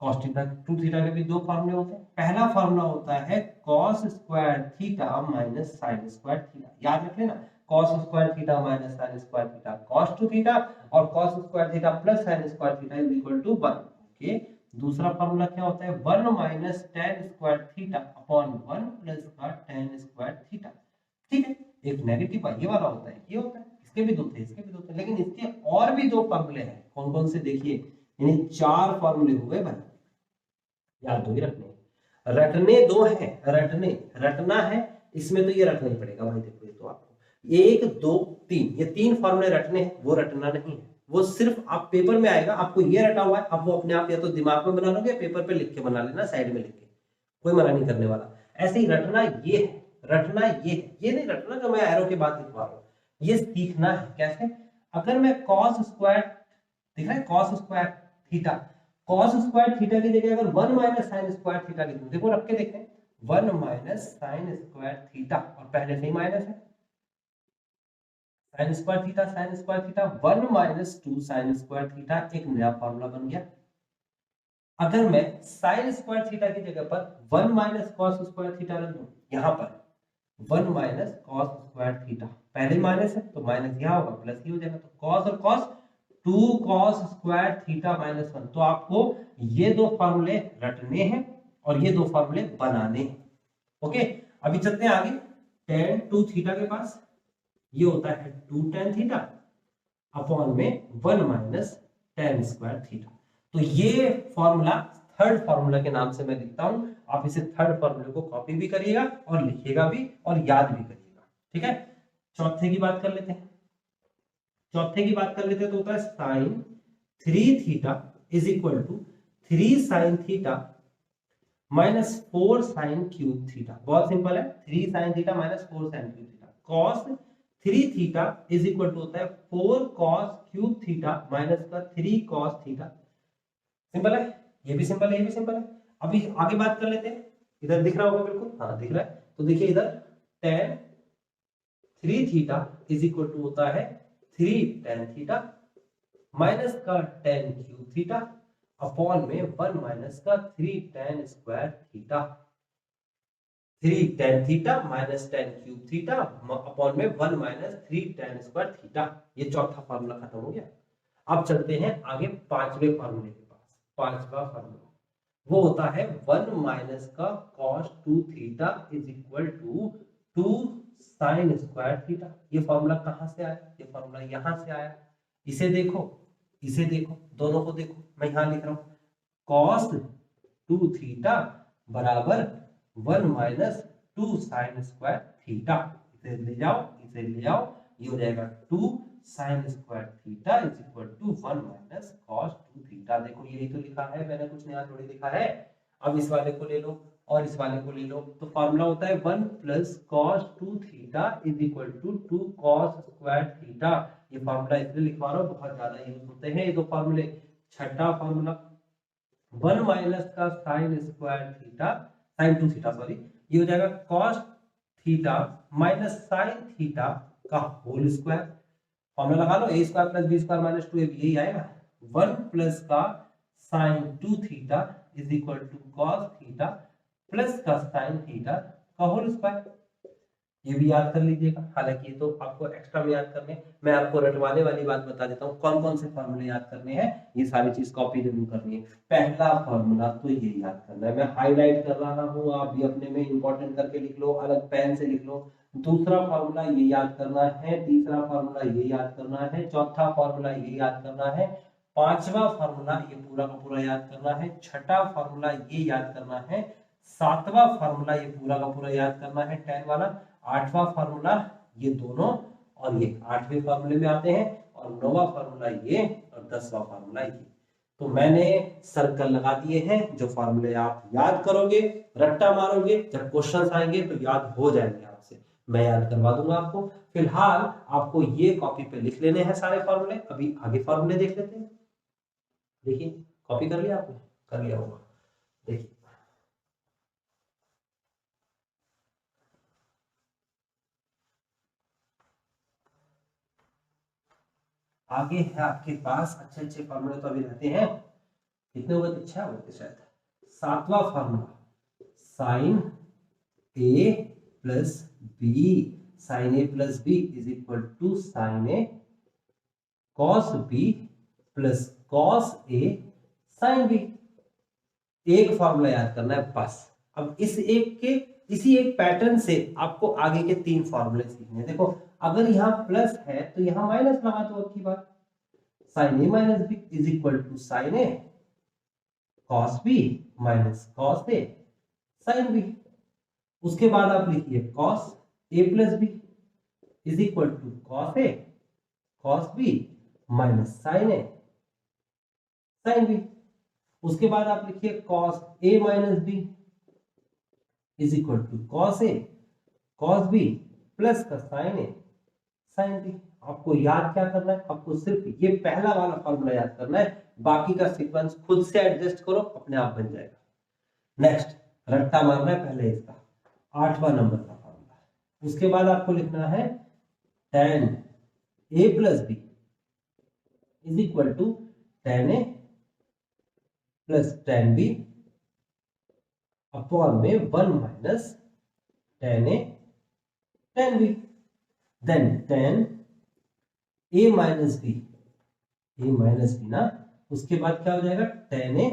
cos थीटा 2 थीटा के भी दो फार्मूले होते हैं। पहला फार्मूला होता है cos square theta minus sin square theta. याद रख लेना, cos square theta minus sin square theta cos 2 theta, और cos square theta plus sin square theta is equal to 1। Okay दूसरा फार्मूला क्या होता है, 1 minus tan square theta upon 1 plus का tan square theta. ठीक है, एक नेगेटिव ये वाला होता है, ये होता है, इसके भी दो थे, इसके भी दो थे, लेकिन इसके और भी दो फॉर्मूले हैं। कौन कौन से देखिए, यानी 4 फॉर्मूले हुए भाई, याद दो ही रखने हैं। रटने दो हैं, रटना है इसमें, तो ये रटना ही पड़ेगा भाई। देखो ये तो आपको 1 2 3 ये 3 फॉर्मूले रटने हैं, वो रटना नहीं है, वो सिर्फ आप पेपर में आएगा, आपको ये रटा हुआ है, आप वो अपने आप या तो दिमाग में बना लोगे, पेपर पे लिख के बना लेना, साइड में लिख के, कोई मना नहीं करने वाला। ऐसे ही रटना ये है, रटना ये नहीं रटना जो मैं एरो के बाद लिखवा रहा हूँ, ये सीखना है। कैसे? अगर मैं कॉस स्क्वायर, दिख रहा है cos square theta, cos square theta की जगह अगर 1 माइनस साइन स्क्वायर थीटा लिख दूं, देखो रख के देखें, 1 माइनस साइन स्क्वायर थीटा, और पहले से ही माइनस है, sine square theta 1 minus 2 sign square theta, एक नया फॉर्मूला बन गया। अगर मैं साइन स्क्वायर थीटा की जगह पर 1 माइनस कॉस स्क्वायर थीटा रख दूं, यहां पर 1 माइनस कॉस स्क्वायर थीटा, पहले माइनस है तो माइनस यहां होगा, प्लस ही हो जाएगा, तो कॉस और cos 2 cos square theta minus 1। तो आपको ये दो फॉर्मूले रटने हैं और ये दो फॉर्मूले बनाने हैं। ओके, अभी चलते हैं आगे tan 2 थीटा के पास। ये होता है 2 tan थीटा अपॉन में 1 माइनस tan स्क्वायर थीटा। तो ये फॉर्मूला थर्ड फॉर्मूला के नाम से मैं लिखता हूं, आप इसे थर्ड फॉर्मूले को कॉपी भी करिएगा और लिखिएगा भी और याद भी करिएगा। ठीक है, चौथे की बात कर लेते हैं। तो होता है sine 3 theta is equal to 3 sine theta minus 4 sine cube theta. बहुत सिंपल है, 3 sine theta minus 4 sine cube theta. Cos 3 theta is equal to होता है 4 कॉस क्यूब थीटा माइनस का 3 कॉस थीटा। सिंपल है, ये भी सिंपल है, ये भी सिंपल है। अभी आगे बात कर लेते हैं, इधर दिख रहा होगा बिल्कुल, हाँ दिख रहा है। तो देखिए इधर tan 3 theta is equal to होता है 3 tan थीटा माइनस का tan क्यूब थीटा अपॉन में 1 माइनस का 3 tan square theta. 3 tan theta minus tan cube theta upon में 1 माइनस 3 tan स्क्वायर थीटा। ये चौथा फार्मूला खत्म हो गया। अब चलते हैं आगे पांचवें फार्मूले के पास। पांचवा फार्मूला वो होता है 1 माइनस का cos 2 theta is equal to 2 sin square theta. ये फार्मूला कहां से आया? ये फार्मूला यहां से आया। इसे देखो, इसे देखो, दोनों को देखो, मैं यहां लिख रहा हूं cos 2 थीटा बराबर 1 माइनस 2 sin स्क्वायर थीटा। इसे ले जाओ, इसे ले जाओ, ये हो जाएगा 2 sin square theta is equal to 1 minus cos 2 theta. देखो यही तो लिखा है, मैंने कुछ नया थोड़ी लिखा है। अब इस वाले को ले लो और इस वाले को ले लो, तो फॉर्मूला होता है 1 plus cos 2 theta is equal to 2 cos square theta. ये फॉर्मूला इसलिए लिखवा रहा हूं, बहुत ज्यादा यूज होते हैं ये दो फॉर्मूले। छठा फॉर्मूला 1 माइनस का sine square theta, sine 2 theta sorry, ये हो जाएगा cos theta minus sine theta का होल स्क्वायर। फॉर्मूला लगा लो, a square plus b square minus 2ab, यही आएगा। 1 प्लस का sine 2 theta is equal to cos theta plus का साइन थीटा का होल स्क्वायर। ये भी याद कर लीजिएगा, हालांकि ये तो आपको एक्स्ट्रा में याद करने, मैं आपको रटवाने वाली बात बता देता हूँ कौन कौन से फॉर्मूले याद करने हैं। ये सारी चीज कॉपी जरूर करनी है। पहला फॉर्मूला तो ये याद करना है, मैं हाईलाइट कर रहा हूँ, आप भी अपने में इंपॉर्टेंट करके लिख लो, अलग पेन से लिख लो। दूसरा फॉर्मूला ये याद करना है, तीसरा फॉर्मूला ये याद करना है, चौथा फॉर्मूला ये याद करना है, पांचवा फॉर्मूला ये पूरा का पूरा याद करना है, छठा फॉर्मूला ये याद करना है, सातवां फॉर्मूला ये पूरा का पूरा याद करना है tan वाला, आठवां फार्मूला ये दोनों और ये आठवें फार्मूले में आते हैं, और नौवां फार्मूला ये और 10वां फार्मूला ये। तो मैंने सर्कल लगा दिए हैं, जो फार्मूले आप याद करोगे, रट्टा मारोगे, जब क्वेश्चंस आएंगे तो याद हो जाएंगे आपसे, मैं याद करवा दूंगा आपको। फिलहाल आपको ये कॉपी पे लिख लेने हैं सारे फार्मूले। अभी आगे फार्मूले देख लेते हैं। देखिए कॉपी कर लिया आपने, कर लिया होगा, देखिए आगे है आपके पास अच्छे अच्छे फार्मूले तो अभी रहते हैं, कितने हुए? 6 हुए शायद। सातवां formula sine A plus B, sine A plus B is equal to sine A cos B plus cos A sine B. एक फार्मूला याद करना है बस। अब इस एक के इसी एक पैटर्न से आपको आगे के 3 फॉर्मूले सीखने हैं। देखो अगर यहाँ प्लस है तो यहाँ माइनस लगा दो। अब की बात sine A minus B is equal to sine A cos B minus cos A sine B. उसके बाद आप लिखिए cos A plus B is equal to cos A cos B minus sine A sine B. उसके बाद आप लिखिए cos A minus B is equal to cos A cos B plus का sine A sine B. आपको याद क्या करना है, आपको सिर्फ ये पहला वाला फॉर्मूला याद करना है, बाकी का सीक्वेंस खुद से एडजस्ट करो, अपने आप बन जाएगा। नेक्स्ट रट्टा मारना है पहले इसका 8वां नंबर का फॉर्मूला। उसके बाद आपको लिखना है tan a plus B is equal to tan a plus tan b upon में 1 minus tan a tan b। Then tan a minus b ना, उसके बाद क्या हो जाएगा tan a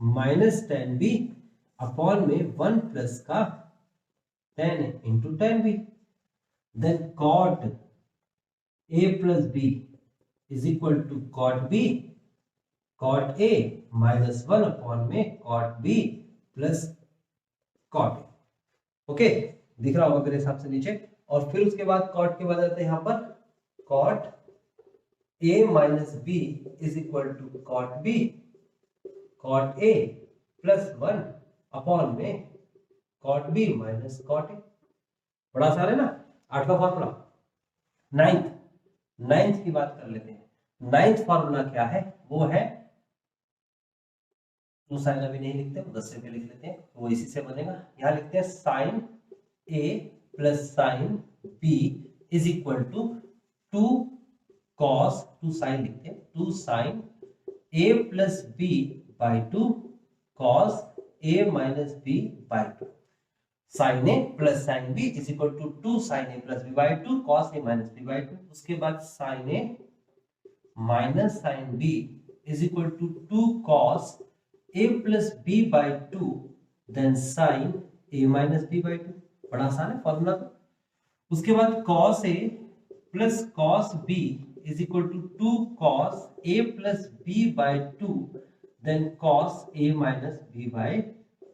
minus tan b upon में 1 प्लस का tan a into tan b। Then cot a plus b is equal to cot b cot a minus 1 upon में cot b plus cot a। Okay, दिख रहा होगा मेरे हिसाब से नीचे। और फिर उसके बाद cot के बाद आते हैं यहाँ पर cot a minus b is equal to cot b cot a plus 1 upon में cot b minus cot a। बड़ा आसान है ना। 8वां फॉर्मूला। नाइन्थ की बात कर लेते हैं। 9th फॉर्मूला क्या है, वो है तो साइन अभी नहीं लिखते, 10 से लिख लेते हैं, वो इसी से बनेगा। यहां लिखते हैं sine a plus sine b is equal to 2 cos 2 sine लिखते हैं 2 sine a plus b by 2 cos a minus b by 2। Sine a plus sine b is equal to 2 sine a plus b by 2 cos a minus b by 2। उसके बाद sine a minus sine b is equal to 2 cos a plus b by 2 then sine a minus b by 2। बड़ा आसान है formula तो। उसके बाद cos a plus cos b is equal to 2 cos a plus b by 2 then cos a minus b by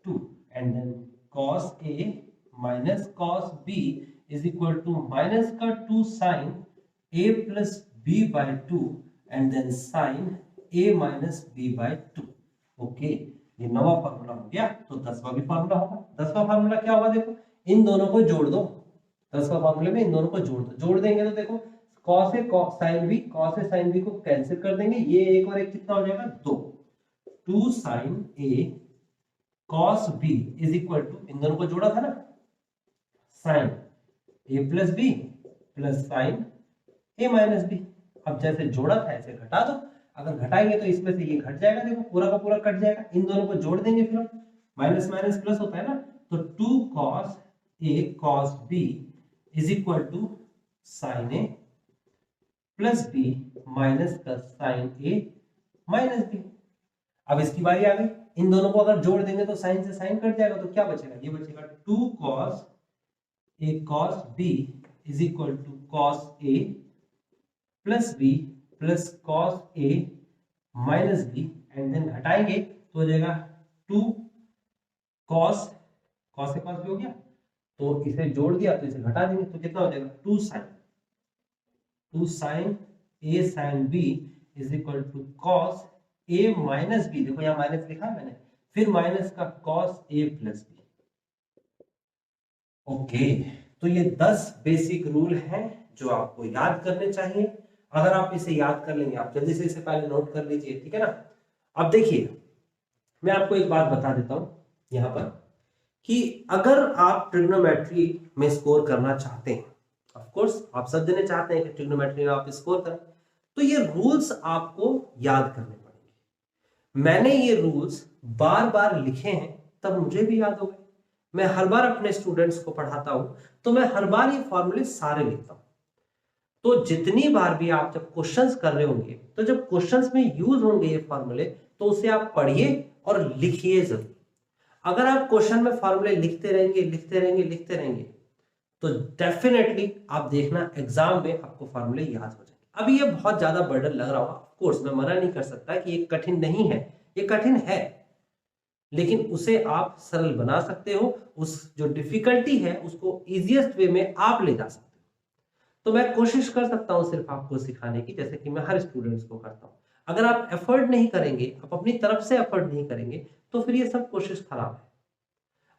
2 and then cos a minus cos b is equal to minus का 2 sine a plus b by 2 and then sine a minus b by 2। Okay, ये 9वां formula हो गया। तो 10वां भी formula होगा। 10वां formula क्या होगा, देखो इन दोनों को जोड़ दो। 10वां फार्मूले में इन दोनों को जोड़ दो। जोड़ देंगे तो देखो cos a sin b cos a sin b को कैंसिल कर देंगे, ये एक और एक कितना हो जाएगा 2 2 sin a cos b is equal to इन दोनों को जोड़ा था ना sin a plus b plus sin a minus b। अब जैसे जोड़ा था ऐसे घटा दो। अगर घटाएंगे तो इसमें से ये घट जाएगा, देखो पूरा का पूरा कट जाएगा। इन दोनों को जोड़ देंगे फिर माइनस माइनस प्लस होता है ना, तो 2 cos a cos b is equal to sin a plus b minus का sin a माइनस b। अब इसकी बारी आ गई। इन दोनों को अगर जोड़ देंगे तो साइन से साइन कट जाएगा, तो क्या बचेगा, ये बचेगा 2 cos a cos b is equal to cos a plus b plus cos a minus b and then घटाएंगे तो हो जाएगा 2 cos a cos b हो गया, तो इसे जोड़ दिया तो इसे घटा देंगे तो कितना हो जाएगा 2 sin a sin b is equal to cos a minus b। देखो यहाँ माइनस लिखा है मैंने, फिर माइनस का cos a plus b। Okay, तो ये 10 बेसिक रूल हैं जो आपको याद करने चाहिए। अगर आप इसे याद कर लेंगे, आप जल्दी से इसे पहले नोट कर लीजिए, ठीक है ना। अब देखिए मैं आपको एक बात बता देता हूं यहां पर कि अगर आप ट्रिग्नोमेट्री में स्कोर करना चाहते हैं, ऑफ कोर्स आप सब जने चाहते हैं कि ट्रिग्नोमेट्री में आप स्कोर करें, तो ये रूल्स आपको याद करने पड़ेंगे। मैंने ये रूल्स बार बार लिखे हैं तब मुझे भी याद हो गए। मैं हर बार अपने स्टूडेंट्स को पढ़ाता हूं तो मैं हर बार ये फॉर्मूले सारे लिखता हूं। तो जितनी बार भी आप जब क्वेश्चंस कर रहे होंगे, तो जब क्वेश्चंस में यूज होंगे ये फॉर्मूले, तो उसे आप पढ़िए और लिखिए जरूर। अगर आप क्वेश्चन में फॉर्मूले लिखते रहेंगे तो डेफिनेटली आप देखना एग्जाम में आपको फॉर्मूले याद हो जाएंगे। अभी ये बहुत ज्यादा बर्डन लग रहा होगा, ऑफ कोर्स मैं मना नहीं कर सकता कि ये कठिन नहीं है, ये कठिन है, लेकिन उसे आप सरल बना सकते हो। उस जो डिफिकल्टी है उसको इजीएस्ट वे में आप ले जा सकते हो। तो मैं कोशिश कर सकता हूं सिर्फ आपको सिखाने की, जैसे कि मैं हर स्टूडेंट्स को करता हूं। अगर आप एफर्ट नहीं करेंगे, आप अपनी तरफ से एफर्ट नहीं करेंगे, तो फिर ये सब कोशिश खराब है।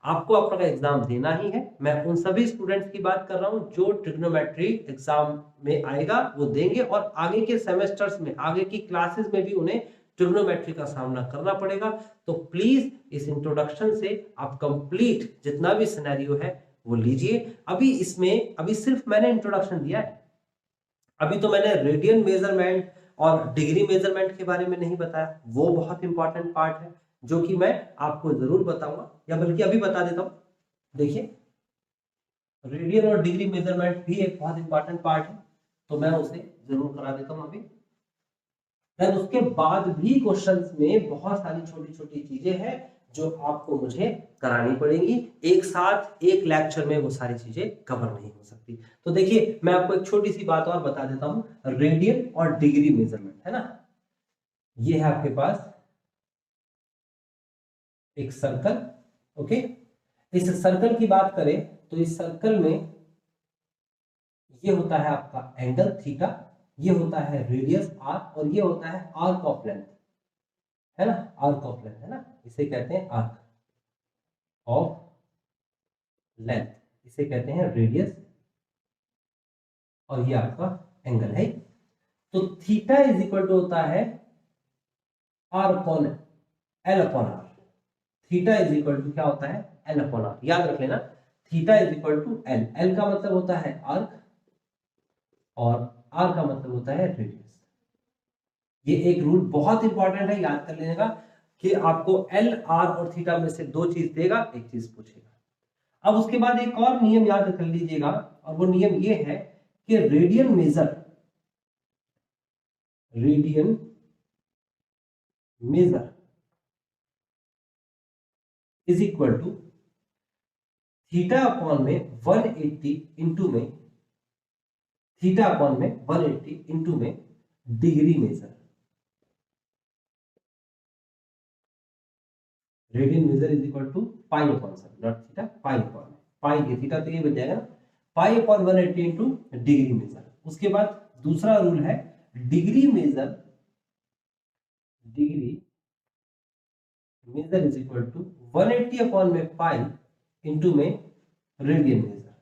आपको अपना एग्जाम देना ही है। मैं उन सभी स्टूडेंट्स की बात कर रहा हूं जो ट्रिग्नोमेट्री एग्जाम में आएगा वो देंगे, और आगे के सेमेस्टर्स में, आगे की क्लासेस में भी उन्हें ट्रिग्नोमेट्री का सामना करना पड़ेगा। तो प्लीज इस इंट्रोडक्शन से आप कंप्लीट जितना भी सिनेरियो है वो लीजिए। अभी सिर्फ मैंने इंट्रोडक्शन दिया है, अभी तो मैंने रेडियन मेजरमेंट और डिग्री मेजरमेंट के बारे में नहीं बताया। वो बहुत इंपॉर्टेंट पार्ट है जो कि मैं आपको जरूर बताऊंगा, या बल्कि अभी बता देता हूं। देखिए, रेडियन और डिग्री मेजरमेंट भी एक बहुत इंपॉर्टेंट पार्ट है, तो मैं उसे जरूर करा देता हूं अभी। देन उसके बाद भी क्वेश्चंस में बहुत सारी छोटी छोटी चीजें हैं जो आपको मुझे करानी पड़ेंगी। एक साथ एक लेक्चर में वो सारी चीजें कवर नहीं हो सकती। तो देखिए, मैं आपको एक छोटी सी बात और बता देता हूं, रेडियन और डिग्री मेजरमेंट है ना, ये है आपके पास एक सर्कल। ओके, इस सर्कल की बात करें तो इस सर्कल में ये होता है आपका एंगल थीटा, ये होता है रेडियस आर, और ये होता है आर्क ऑफ लेंथ, है ना, आर्क ऑफ लेंथ है ना, इसे कहते हैं आर्क ऑफ लेंथ, इसे कहते हैं रेडियस, और ये आपका एंगल है। तो थीटा इज इक्वल टू होता है R upon L upon R. Theta is equal to क्या होता है, एल अपॉन आर। याद रख लेना, theta is equal to L, L का मतलब होता है आर्क और आर का मतलब होता है रेडियस। ये एक रूल बहुत इंपॉर्टेंट है, याद कर लेने का, कि आपको एल आर और थीटा में से दो चीज देगा, एक चीज पूछेगा। अब उसके बाद एक और नियम याद कर लीजिएगा, और वो नियम ये है कि radian measure is equal to theta upon में 180 इंटू में, थीटा अपॉन में 180 इंटू में degree measure. Radian measure is equal to pi upon, sorry not theta, pi upon, pi के थीटा तो ये बन जाएगा ना, pi upon 180 into degree measure. उसके बाद दूसरा रूल है degree measure is equal to 180 upon में पाई इंटू में रेडियन मेजर।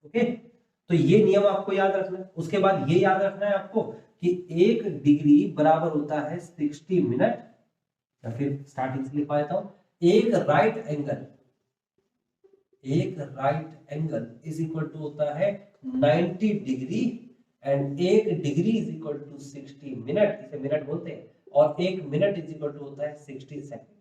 ओके, तो ये नियम आपको याद रखना है। उसके बाद ये याद रखना है आपको कि 1 डिग्री बराबर होता है 60 मिनट, या फिर स्टार्टिंग से लिखवा देता हूं, एक right angle is equal to होता है 90 degree, and 1 degree is equal to 60 minute, इसे मिनट बोलते हैं, और 1 मिनट इज इक्वल टू होता है 60 सेकंड।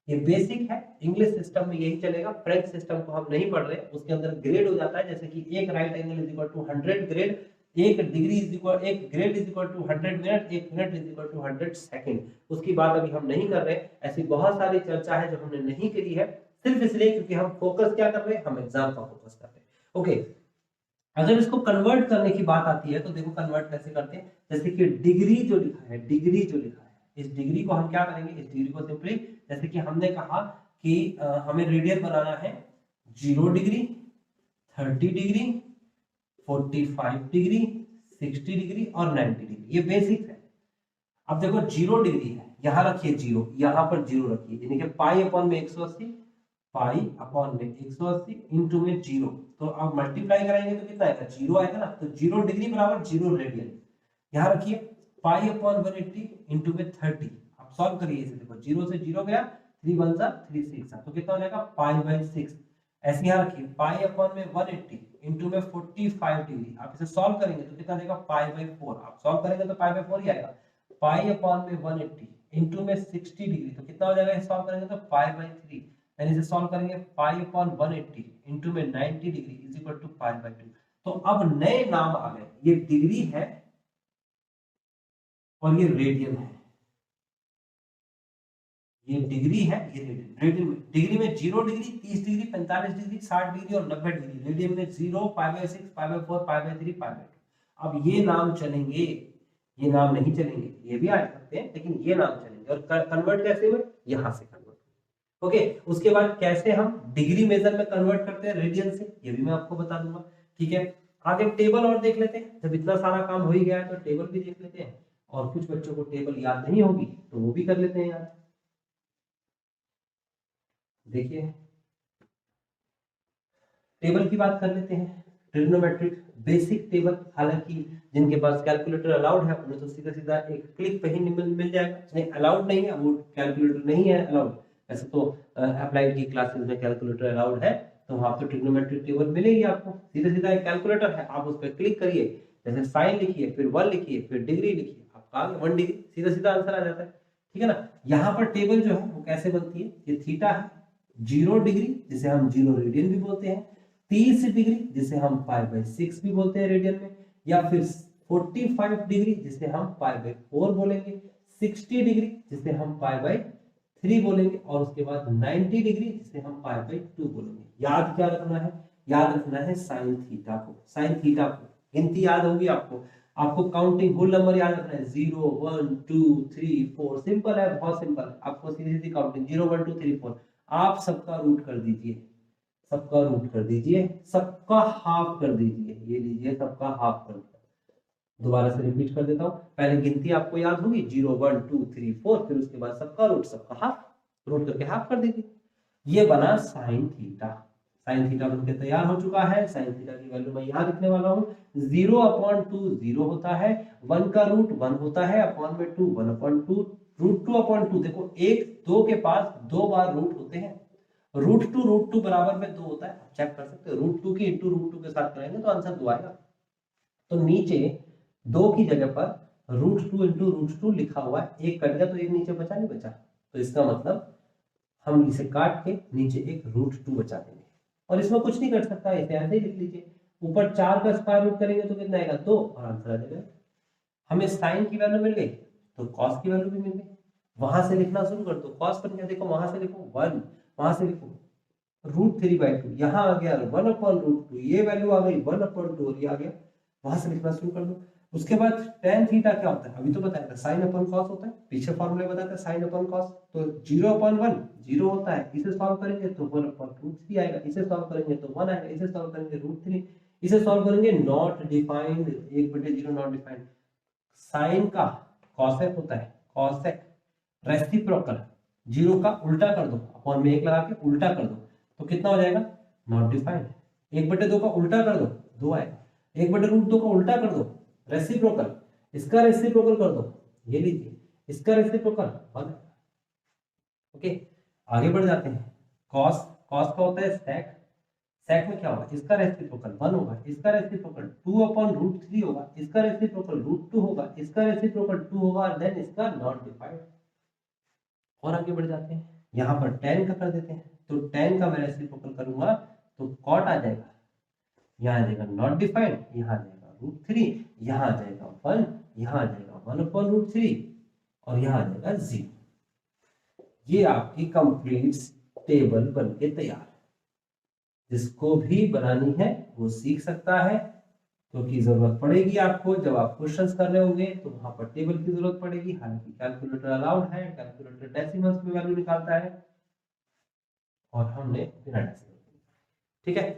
ये बेसिक है, इंग्लिश सिस्टम में यही चलेगा, फ्रेंच सिस्टम को हम नहीं पढ़ रहे, उसके अंदर ग्रेड हो जाता है, जैसे कि एक right angle is equal to 100 grade, एक डिग्री इज इक्वल, एक grade is equal to 100 minute, एक minute is equal to 100 second. उसकी बात अभी हम नहीं कर रहे, ऐसी बहुत सारी चर्चा है जो हमने नहीं करी है, सिर्फ इसलिए क्योंकि हम फोकस क्या कर रहे हैं, हम एग्जाम का फोकस कर रहे हैं। ओके, अगर इसको कन्वर्ट करने की बात आती है तो देखो कन्वर्ट कैसे करते हैं। जैसे कि डिग्री जो लिखा है, इस डिग्री को हम क्या करेंगे, इस डिग्री को सिंपली, जैसे कि हमने कहा कि हमें रेडियन बनाना है 0 डिग्री, 30 डिग्री, 45 डिग्री, 60 डिग्री और 90 डिग्री, ये बेसिक है। अब देखो 0 डिग्री है, यहां रखिए 0, यहां पर 0 रखिए, यानी कि पाई अपॉन में 180, पाई अपॉन में 180 इंटू में 0, तो अब मल्टीप्लाई कराएंगे तो कितना आएगा, 0 आएगा ना, तो 0 डिग्री बराबर 0 रेडियन। यहां रखिए पाई अपॉन 180 इंटू में 30, आप सॉल्व करिए इसे, देखो 0 से 0 गया, 3 1 जा 3 6, तो कितना हो जाएगा पाई बाई 6। ऐसे यहां रखिए पाई अपॉन में 180 इंटू में 45 डिग्री, आप इसे सॉल्व करेंगे तो कितना देगा पाई बाई 4, आप सॉल्व करेंगे तो पाई बाई 4 ही आएगा। पाई अपॉन में 180 इंटू में 60 डिग्री, तो कितना हो जाएगा, सॉल्व करेंगे तो पाई बाई 3, यानी इसे सॉल्व करेंगे पाई अपॉन 180 इंटू में 90 degree is equal to pi by 2। तो अब नए नाम आ गए, ये डिग्री है और ये रेडियन है। ये डिग्री है, ये रेडियन में। डिग्री में 0 डिग्री, 30 डिग्री, 45 डिग्री, 60 डिग्री और 90 डिग्री। रेडियन में 0, π/6, π/4, π/3, π/2। अब ये नाम चलेंगे, ये नाम नहीं चलेंगे, ये भी आ सकते हैं लेकिन ये नाम चलेंगे। और कन्वर्ट कैसे हुए, यहाँ से कन्वर्ट। ओके, उसके बाद कैसे हम डिग्री मेजर में कन्वर्ट करते हैं रेडियन से, ये भी मैं आपको बता दूंगा। ठीक है, आगे टेबल और देख लेते हैं। जब इतना सारा काम हो ही गया है तो टेबल भी देख लेते हैं। और कुछ बच्चों को टेबल याद नहीं होगी तो वो भी कर लेते हैं याद। देखिए टेबल की बात कर लेते हैं, ट्रिग्नोमेट्रिक बेसिक टेबल। हालांकि जिनके पास कैलकुलेटर अलाउड है उन्हें तो सीधा सीधा एक क्लिक पे ही मिल जाएगा। जिन्हें अलाउड नहीं है, वो कैलकुलेटर नहीं है अलाउड, ऐसे तो अप्लाइड की क्लासेस में कैलकुलेटर अलाउड है, तो वहां पे ट्रिग्नोमेट्रिक टेबल मिलेगी आपको। सीधा सीधा एक कैलकुलेटर है, आप उस पर क्लिक करिए, जैसे साइन लिखिए, फिर 1 लिखिए, फिर डिग्री लिखिए, आपका 1 डिग्री, सीधा सीधा आंसर आ जाता है। ठीक है ना। यहाँ पर टेबल जो है वो कैसे बनती है, ये थीटा है, 0 डिग्री जिसे हम 0 रेडियन भी बोलते हैं, 30 डिग्री जिसे हम π/6 भी बोलते हैं रेडियन में, या फिर 45 डिग्री जिसे हम π/4 बोलेंगे, 60 डिग्री जिसे हम π/3 बोलेंगे, और उसके बाद 90 डिग्री जिसे हम π/2 बोलेंगे। याद क्या रखना है, याद रखना है साइन थीटा को। साइन थीटा को गिनती याद होगी आपको, आपको काउंटिंग होल नंबर याद रखना है, 0 1 2 3 4। सिंपल है, बहुत सिंपल है, आपको सीधी सीधी काउंटिंग 0 1 2 3 4। आप सबका रूट कर दीजिए, सबका रूट कर दीजिए, सबका हाफ कर दीजिए, ये लीजिए सबका हाफ कर दिया। दोबारा से रिपीट कर देता हूं, पहले गिनती आपको याद होगी 0 1 2 3 4, फिर उसके बाद सबका रूट, सबका हाफ, रूट करके हाफ कर दीजिए। ये बना साइन थीटा। साइन थीटा बनके तैयार हो चुका है। साइन थीटा की वैल्यू मैं यहां लिखने वाला हूं, 0/2 0 होता है, 1 का रूट 1 होता है, अपॉन में 2 1/2, रूट 2/2। देखो 1 2 के पास 2 बार रूट होते हैं, √2 बराबर में 2 होता है, आप चेक कर सकते हो। √2 की इंटू √2 के साथ करेंगे तो आंसर 2 आएगा। तो नीचे 2 की जगह पर √2 इंटू √2 लिखा हुआ है, एक कट गया तो एक नीचे बचा, नहीं बचा, तो इसका मतलब हम इसे काट के नीचे एक √2 बचा देंगे। और इसमें कुछ नहीं कर सकता, इसे ऐसे ही लिख लीजिए। ऊपर 4 का स्क्वायर रूट करेंगे तो कितना आएगा, 2, और आंसर आ जाएगा। हमें साइन की वैल्यू मिल गई तो कॉस की वैल्यू भी मिल गई। वहां से लिखना शुरू कर दो, कॉस बन गया, देखो वहां से लिखो 1, वहां से लिखो √3/2, यहाँ आ गया 1/√2, ये वैल्यू आ गई 1/2 और ये आ गया, वहां से लिखना शुरू कर दो। उसके बाद tan थीटा क्या होता है, अभी तो बताया था sin अपन cos होता है, पीछे फॉर्मूले बताया था sin अपन cos। तो 0/1 0 होता है, इसे सॉल्व करेंगे तो 1/√3 आएगा, इसे सॉल्व करेंगे तो 1 आएगा, इसे सॉल्व करेंगे √3, इसे सॉल्व करेंगे not defined, 1/0 not defined. sin का cosec होता है, cosec रेसिप्रोकल, 0 का उल्टा कर दो, अपॉन में 1 लगा के उल्टा कर दो तो कितना हो जाएगा, नॉट डिफाइंड। 1/2 का उल्टा कर दो, 2 आएगा। 1/√2 का उल्टा कर दो, रेसिप्रोकल, इसका रेसिप्रोकल कर दो, ये लीजिए, इसका रेसिप्रोकल 1। ओके, आगे बढ़ जाते हैं। cos का होता है sec, sec में क्या होगा, इसका रेसिप्रोकल 1 होगा, इसका रेसिप्रोकल 2/√3 होगा, इसका रेसिप्रोकल √2 होगा, इसका रेसिप्रोकल 2 होगा, देन इसका नॉट डिफाइंड। और आगे बढ़ जाते हैं, यहाँ पर tan का कर देते हैं, तो tan का मैं रेसिप्रोकल करूंगा तो cot आ जाएगा, यहाँ आ जाएगा नॉट डिफाइंड, यहाँ आ जाएगा √3, यहाँ आ जाएगा 1, यहाँ आ जाएगा 1/√3 और यहाँ आ जाएगा 0। ये आपकी कंप्लीट टेबल बनके तैयार। जिसको भी बनानी है वो सीख सकता है, क्योंकि जरूरत पड़ेगी आपको जब आप क्वेश्चंस कर रहे होंगे तो वहां पर टेबल की जरूरत पड़ेगी। हालांकि कैलकुलेटर अलाउड है, कैलकुलेटर डेसिमल्स में वैल्यू निकालता है और हमने बिना डेसिमल। ठीक है,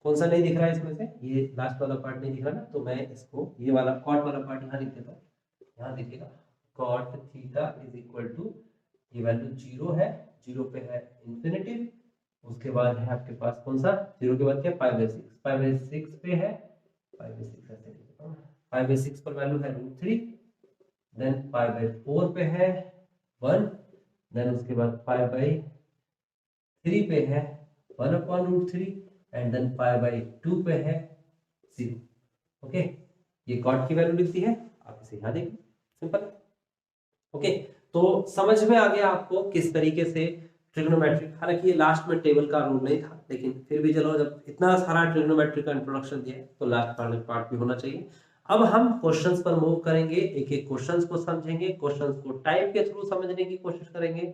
कौन सा नहीं दिख रहा है इसमें से, ये लास्ट वाला पार्ट नहीं दिख रहा ना, तो मैं इसको ये वाला कॉट वाला पार्ट यहाँ लिख देता हूँ। यहाँ देखिएगा cot theta is equal to, ये वैल्यू 0 है, 0 पे है इंफिनिटिव, उसके बाद है आपके पास कौन सा, 0 के बाद क्या, π/6, π/6 पे है, π/6 ऐसे लिखता हूं, π/6 पर वैल्यू है √3, देन π/4 पे है 1, देन उसके बाद π/3 पे है 1/√3 एंड देन π/2 पे है 0। ओके, ये कॉट की वैल्यू लिखती है, आप इसे यहां देखिए, सिंपल। ओके, तो समझ में आ गया आपको किस तरीके से ट्रिग्नोमेट्रिक, हालांकि ये लास्ट में टेबल का रूल नहीं था, लेकिन फिर भी चलो जब इतना सारा ट्रिग्नोमेट्रिक का इंट्रोडक्शन दिया है तो लास्ट पार्ट भी होना चाहिए। अब हम क्वेश्चंस पर मूव करेंगे, एक एक क्वेश्चंस को समझेंगे, क्वेश्चंस को टाइप के थ्रू समझने की कोशिश करेंगे।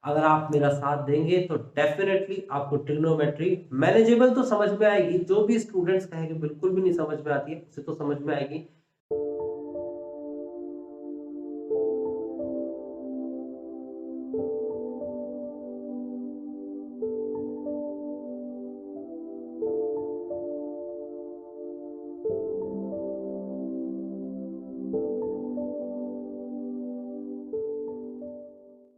अगर आप मेरा साथ देंगे तो डेफिनेटली आपको ट्रिग्नोमेट्री मैनेजेबल तो समझ में आएगी। जो भी स्टूडेंट्स कहेंगे बिल्कुल भी नहीं समझ में आती है, उसे तो समझ में आएगी।